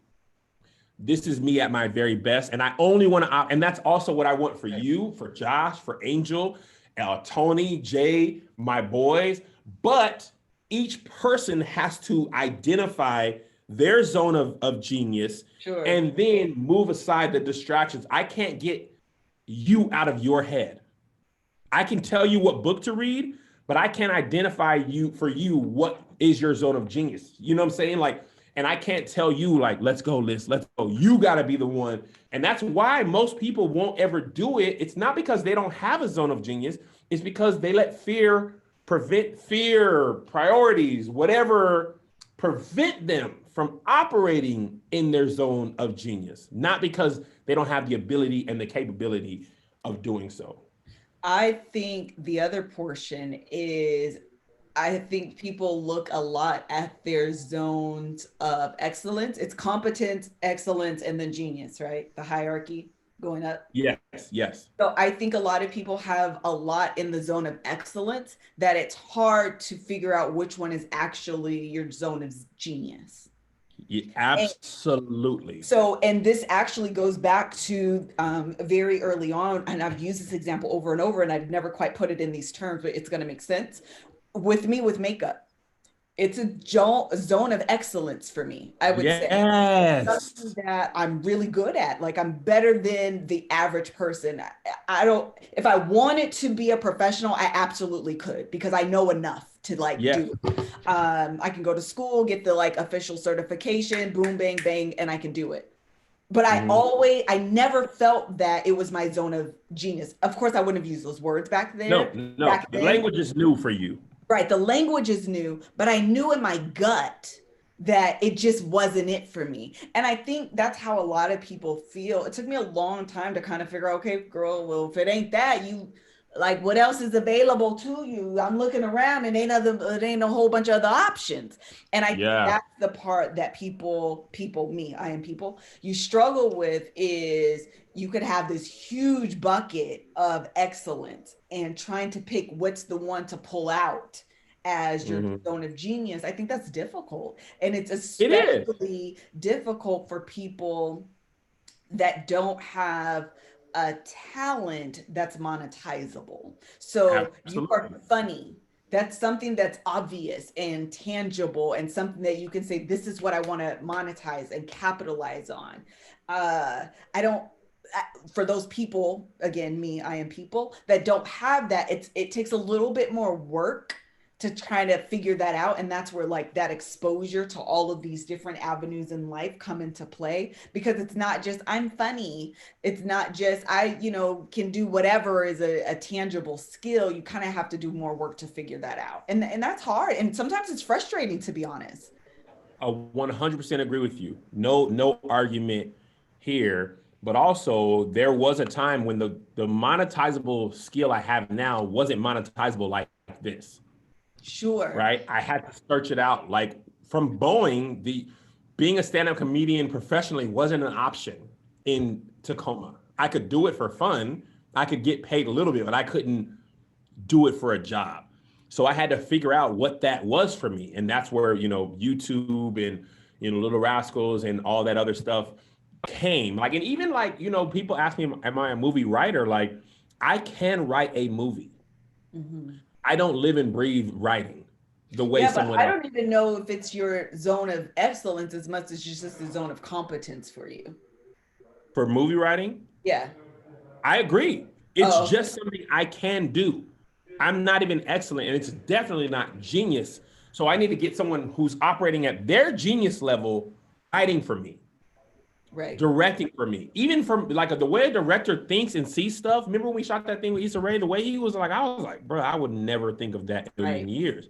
This is me at my very best. And I only want to, and that's also what I want for you, for Josh, for Angel, Tony, Jay, my boys. But each person has to identify their zone of genius sure. and then move aside the distractions. I can't get you out of your head. I can tell you what book to read, but I can't identify you for you what is your zone of genius. You know what I'm saying? Like, and I can't tell you like, let's go, Liz, let's go. You got to be the one. And that's why most people won't ever do it. It's not because they don't have a zone of genius. It's because they let fear, priorities, whatever, prevent them from operating in their zone of genius, not because they don't have the ability and the capability of doing so. I think the other portion is I think people look a lot at their zones of excellence. It's competence, excellence, and then genius, right? The hierarchy going up. Yes, yes. So I think a lot of people have a lot in the zone of excellence that it's hard to figure out which one is actually your zone of genius. Yeah, And absolutely. so, and this actually goes back to very early on, and I've used this example over and over, and I've never quite put it in these terms, but it's going to make sense. With me with makeup, it's a zone of excellence for me, I would say. Something Yes. that I'm really good at. Like I'm better than the average person. I don't, if I wanted to be a professional, I absolutely could because I know enough to like Yes. do it. I can go to school, get the like official certification, boom, bang, bang, and I can do it. But Mhm. I never felt that it was my zone of genius. Of course, I wouldn't have used those words No, no. back The then. language is new for you. Right. The language is new, but I knew in my gut that it just wasn't it for me. And I think that's how a lot of people feel. It took me a long time to kind of figure out, okay, girl, well, if it ain't that, you like what else is available to you? I'm looking around and it ain't a whole bunch of other options. And I think Yeah. that's the part that me, I am people, you struggle with is you could have this huge bucket of excellence and trying to pick what's the one to pull out as your Mhm. zone of genius. I think that's difficult. And it's It is. especially difficult for people that don't have a talent that's monetizable. So you are Absolutely. funny. That's something that's obvious and tangible and something that you can say, this is what I want to monetize and capitalize on. I don't, for those people, again, me, I am people that don't have that. It takes a little bit more work to try to figure that out. And that's where like that exposure to all of these different avenues in life come into play because it's not just I'm funny. It's not just I, can do whatever is a tangible skill. You kind of have to do more work to figure that out. And that's hard. And sometimes it's frustrating to be honest. I 100% agree with you. No, no argument here. But also, there was a time when the monetizable skill I have now wasn't monetizable like this. Sure. Right? I had to search it out. Like from Boeing, the being a stand-up comedian professionally wasn't an option in Tacoma. I could do it for fun. I could get paid a little bit, but I couldn't do it for a job. So I had to figure out what that was for me. And that's where, YouTube and, Little Rascals and all that other stuff came. Like, and even like, people ask me, am I a movie writer? Like, I can write a movie. Mhm. I don't live and breathe writing the way Yeah, but someone I else. don't even know if it's your zone of excellence as much as just the zone of competence for you. For movie writing, Yeah. I agree. It's Oh, just something I can do. I'm not even excellent, and it's definitely not genius. So I need to get someone who's operating at their genius level writing for me. Right. directing for me. Even from like the way a director thinks and sees stuff. Remember when we shot that thing with Issa Rae? The way he was like, I was like, bro, I would never think of that in a million Right. years.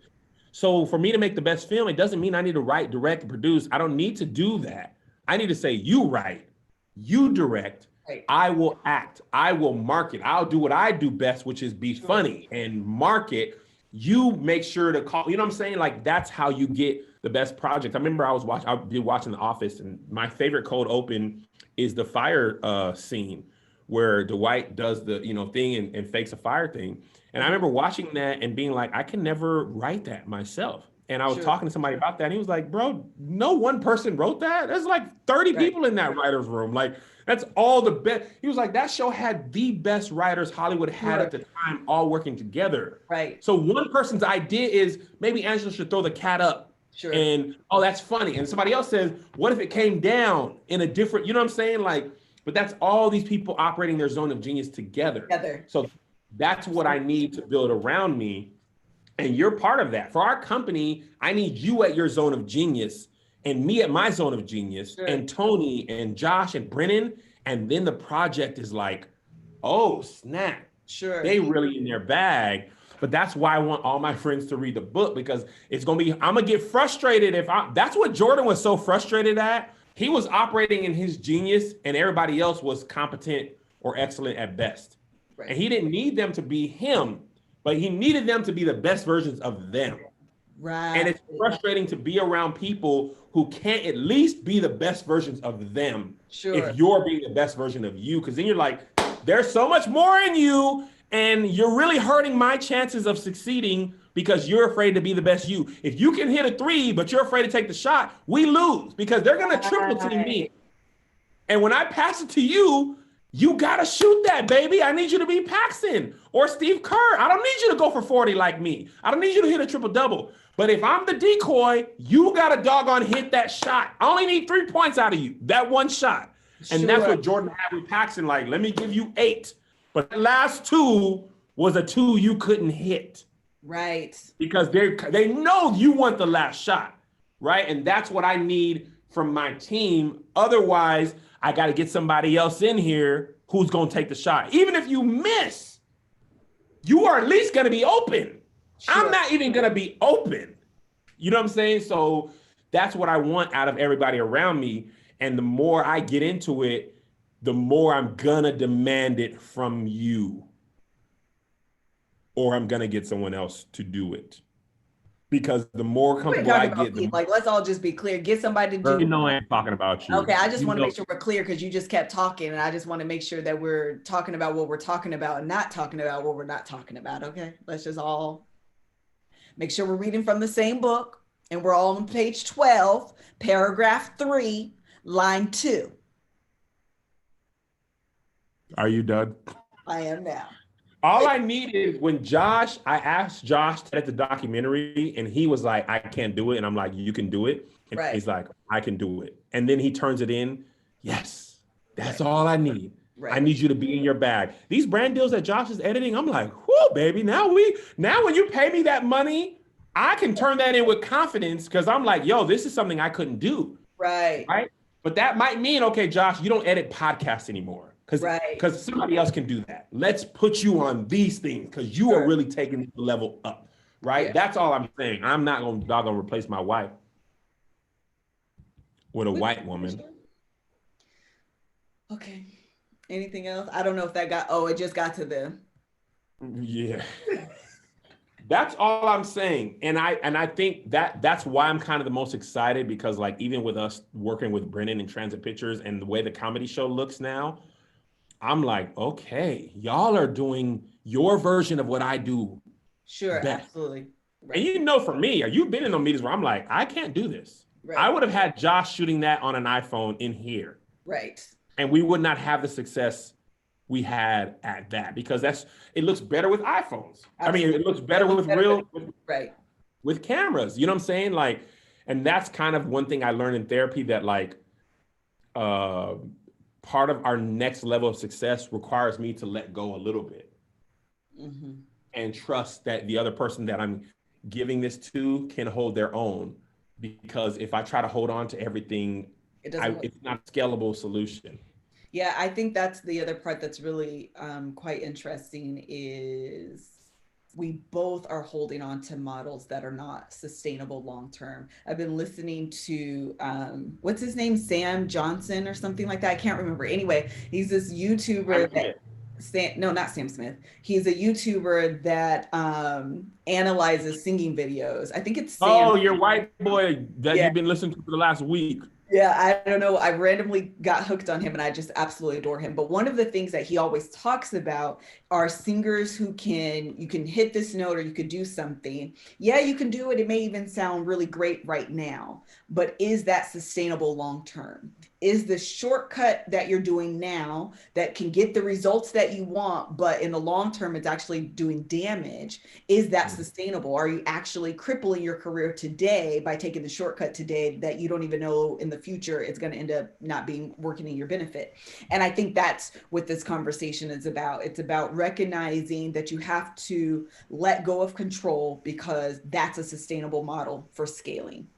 So for me to make the best film, it doesn't mean I need to write, direct, and produce. I don't need to do that. I need to say, you write, you direct, Right. I will act, I will market, I'll do what I do best, which is be funny and market. You make sure to call, you know what I'm saying? Like that's how you get the best project. I remember I've been watching The Office, and my favorite cold open is the fire scene where Dwight does the thing and fakes a fire thing. And I remember watching that and being like, I can never write that myself. And I was talking to somebody about that, and he was like, bro, no one person wrote that. There's like 30 people in that writer's room. Like, that's all the best. He was like, that show had the best writers Hollywood had at the time, all working together. Right. So one person's idea is maybe Angela should throw the cat up. Sure. And, oh, that's funny. And somebody else says, what if it came down in a different, you know what I'm saying? Like, but that's all these people operating their zone of genius together. So that's what I need to build around me. And you're part of that. For our company, I need you at your zone of genius and me at my zone of genius and Tony and Josh and Brennan. And then the project is like, oh, snap. They really in their bag. But that's why I want all my friends to read the book, because it's going to be, I'm going to get frustrated that's what Jordan was so frustrated at. He was operating in his genius and everybody else was competent or excellent at best. And he didn't need them to be him, but he needed them to be the best versions of them. And it's frustrating to be around people who can't at least be the best versions of them if you're being the best version of you. Because then you're like, there's so much more in you, and you're really hurting my chances of succeeding because you're afraid to be the best you. If you can hit a 3, but you're afraid to take the shot, we lose because they're going to triple team me. And when I pass it to you, you got to shoot that, baby. I need you to be Paxton or Steve Kerr. I don't need you to go for 40 like me. I don't need you to hit a triple-double. But if I'm the decoy, you got to doggone hit that shot. I only need 3 points out of you, that one shot. And that's what Jordan had with Paxton. Like, let me give you 8. But the last 2 was a 2 you couldn't hit. Right. Because they know you want the last shot, right? And that's what I need from my team. Otherwise, I got to get somebody else in here who's going to take the shot. Even if you miss, you are at least going to be open. I'm not even going to be open. You know what I'm saying? So that's what I want out of everybody around me. And the more I get into it, the more I'm going to demand it from you. Or I'm going to get someone else to do it. Because the more comfortable I get, like, let's all just be clear. Get somebody to do. You know, I ain't talking about you. Okay, I just want to make sure we're clear because you just kept talking, and I just want to make sure that we're talking about what we're talking about and not talking about what we're not talking about. Okay, let's just all make sure we're reading from the same book, and we're all on page 12, paragraph 3, line 2. Are you done? I am now. All I need is when I asked Josh to edit the documentary, and he was like, I can't do it. And I'm like, you can do it. And he's like, I can do it. And then he turns it in. Yes, that's all I need. I need you to be in your bag. These brand deals that Josh is editing, I'm like, whoo, baby. Now when you pay me that money, I can turn that in with confidence because I'm like, yo, this is something I couldn't do. Right. But that might mean, okay, Josh, you don't edit podcasts anymore. Because somebody else can do that. Let's put you on these things because you are really taking the level up, right? That's all I'm saying. I'm not going to replace my wife with a white woman. Okay. Anything else? I don't know if that it just got to them. Yeah. That's all I'm saying. And I think that's why I'm kind of the most excited because like even with us working with Brennan and Transit Pictures and the way the comedy show looks now, I'm like, okay, y'all are doing your version of what I do. Sure, best. Absolutely. Right. And you know, for me, you've been in those meetings where I'm like, I can't do this. Right. I would have had Josh shooting that on an iPhone in here. Right. And we would not have the success we had at that because it looks better with iPhones. Absolutely. I mean, it looks better with with cameras. You know what I'm saying? Like, and that's kind of one thing I learned in therapy that like, part of our next level of success requires me to let go a little bit and trust that the other person that I'm giving this to can hold their own. Because if I try to hold on to everything, It doesn't. It's not a scalable solution. Yeah, I think that's the other part that's really quite interesting is we both are holding on to models that are not sustainable long term. I've been listening to what's his name, Sam Johnson or something like that. I can't remember. Anyway, he's this YouTuber that no, not Sam Smith. He's a YouTuber that analyzes singing videos. I think it's Sam. Oh, your white boy that Yeah. you've been listening to for the last week. Yeah, I don't know. I randomly got hooked on him and I just absolutely adore him. But one of the things that he always talks about are singers who you can hit this note or you could do something. Yeah, you can do it. It may even sound really great right now, but is that sustainable long term? Is the shortcut that you're doing now that can get the results that you want, but in the long term, it's actually doing damage? Is that sustainable? Are you actually crippling your career today by taking the shortcut today that you don't even know in the future it's going to end up not being working in your benefit? And I think that's what this conversation is about. It's about recognizing that you have to let go of control because that's a sustainable model for scaling.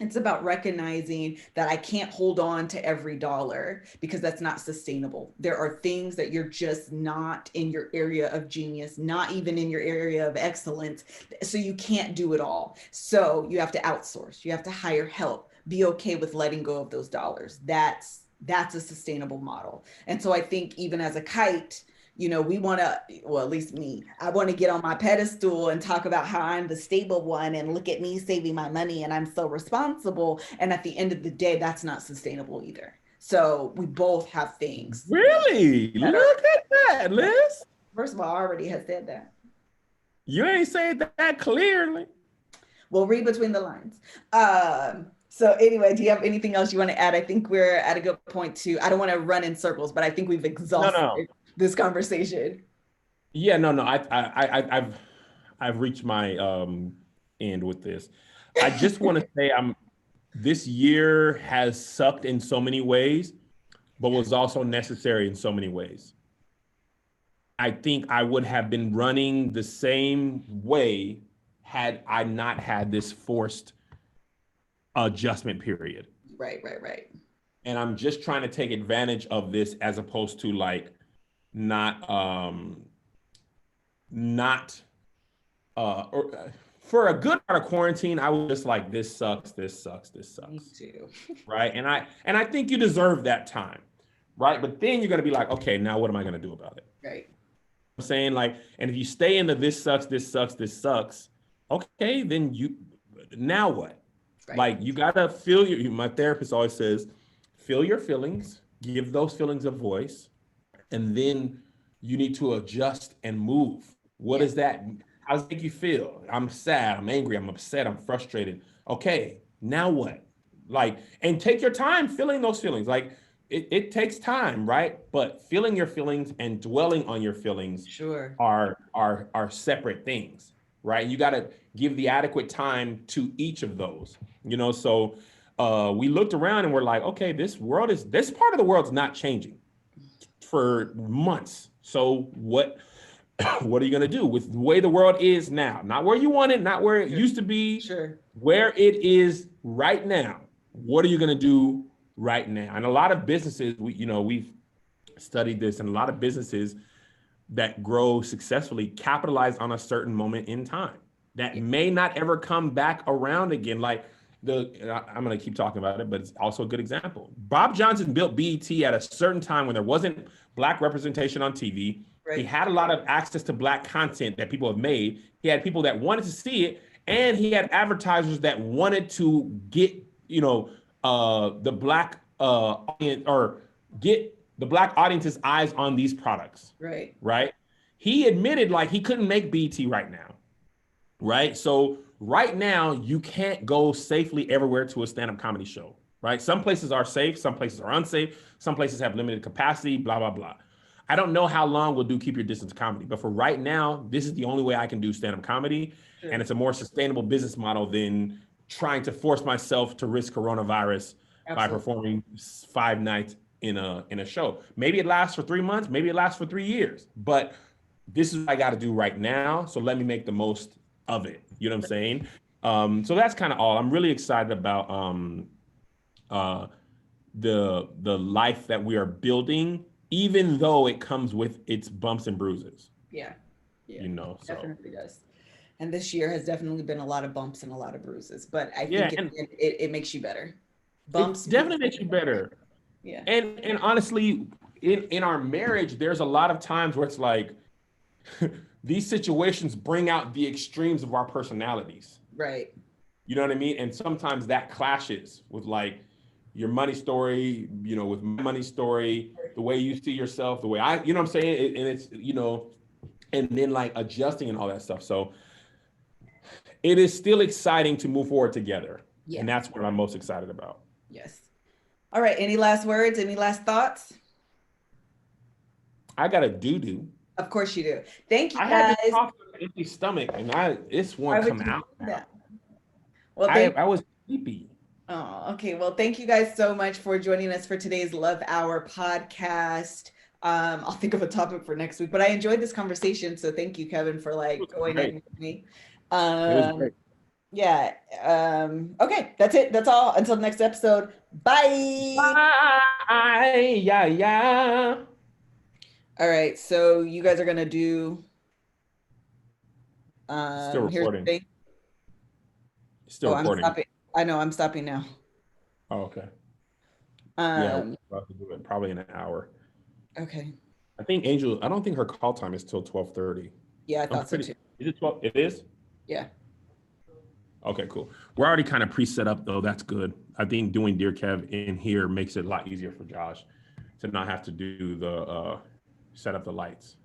It's about recognizing that I can't hold on to every dollar because that's not sustainable. There are things that you're just not in your area of genius, not even in your area of excellence. So you can't do it all. So you have to outsource, you have to hire help, be okay with letting go of those dollars. That's a sustainable model. And so I think even as a kite, we want to, well, at least me, I want to get on my pedestal and talk about how I'm the stable one and look at me saving my money and I'm so responsible. And at the end of the day, that's not sustainable either. So we both have things. Really? Look at that, Liz. First of all, I already have said that. You ain't said that clearly. Well, read between the lines. So anyway, do you have anything else you want to add? I think we're at a good point too. I don't want to run in circles, but I think we've exhausted this conversation. Yeah, no. I've reached my end with this. I just want to say this year has sucked in so many ways, but was also necessary in so many ways. I think I would have been running the same way had I not had this forced adjustment period. Right. And I'm just trying to take advantage of this as opposed to for a good part of quarantine, I was just like, this sucks. Me too. Right. And I think you deserve that time. Right. But then you're going to be like, okay, now what am I going to do about it? Right. I'm saying and if you stay into this sucks. Okay, then now what? Right. You got to feel my therapist always says, feel your feelings, give those feelings a voice. And then you need to adjust and move. What is that? How does it make you feel? I'm sad, I'm angry, I'm upset, I'm frustrated. Okay, now what? And take your time feeling those feelings. It takes time, right? But feeling your feelings and dwelling on your feelings are separate things, right? You got to give the adequate time to each of those, So we looked around and we're like, okay, this part of the world's not changing for months. So what are you going to do with the way the world is now? Not where you want it, not where it used to be, where it is right now. What are you going to do right now? And a lot of businesses, we've studied this, and a lot of businesses that grow successfully capitalize on a certain moment in time that may not ever come back around again. I'm going to keep talking about it, but it's also a good example. Bob Johnson built BET at a certain time when there wasn't Black representation on TV. Right. He had a lot of access to Black content that people have made. He had people that wanted to see it, and he had advertisers that wanted to get, the Black audience or get the Black audience's eyes on these products. Right. Right. He admitted he couldn't make BET right now. Right. So right now, you can't go safely everywhere to a stand-up comedy show, right? Some places are safe, some places are unsafe, some places have limited capacity, blah, blah, blah. I don't know how long we'll do Keep Your Distance comedy, but for right now, this is the only way I can do stand-up comedy, and it's a more sustainable business model than trying to force myself to risk coronavirus by performing 5 nights in a show. Maybe it lasts for 3 months, maybe it lasts for 3 years, but this is what I got to do right now, so let me make the most of it. You know what I'm saying? So that's kind of all. I'm really excited about the life that we are building, even though it comes with its bumps and bruises. Yeah. Yeah. You know, so Definitely does. And this year has definitely been a lot of bumps and a lot of bruises, but I yeah, think and it makes you better. it Bumps definitely makes you better. Yeah. And honestly, in our marriage, there's a lot of times where it's like these situations bring out the extremes of our personalities. Right. You know what I mean? And sometimes that clashes with like your money story, you know, with my money story, the way you see yourself, the way I, you know what I'm saying? And it's, you know, and then like adjusting and all that stuff. So it is still exciting to move forward together. Yeah. And that's what I'm most excited about. Yes. All right. Any last words? Any last thoughts? I got a doo-doo. Of course you do. Thank you I had guys. this coffee on an empty stomach and this Why one would come you out do now. that? Well, thank I was sleepy. Oh, okay. Well, thank you guys so much for joining us for today's Love Hour podcast. I'll think of a topic for next week, but I enjoyed this conversation. So thank you, Kevin, for like going in with me. It was great. Yeah. Okay, that's it. That's all. Until the next episode. Bye. Bye. Yeah, yeah. All right. So you guys are gonna do Still here's the recording. thing. Still I'm recording. stopping. I know I'm stopping now. Oh, okay. Yeah, we're about to do it probably in an hour. Okay. I think Angel, I don't think her call time is till 12:30. Yeah, I thought so too. Is it 12? It is? Yeah. Okay, cool. We're already kind of pre-set up though. That's good. I think doing Dear Kev in here makes it a lot easier for Josh to not have to do the set up the lights.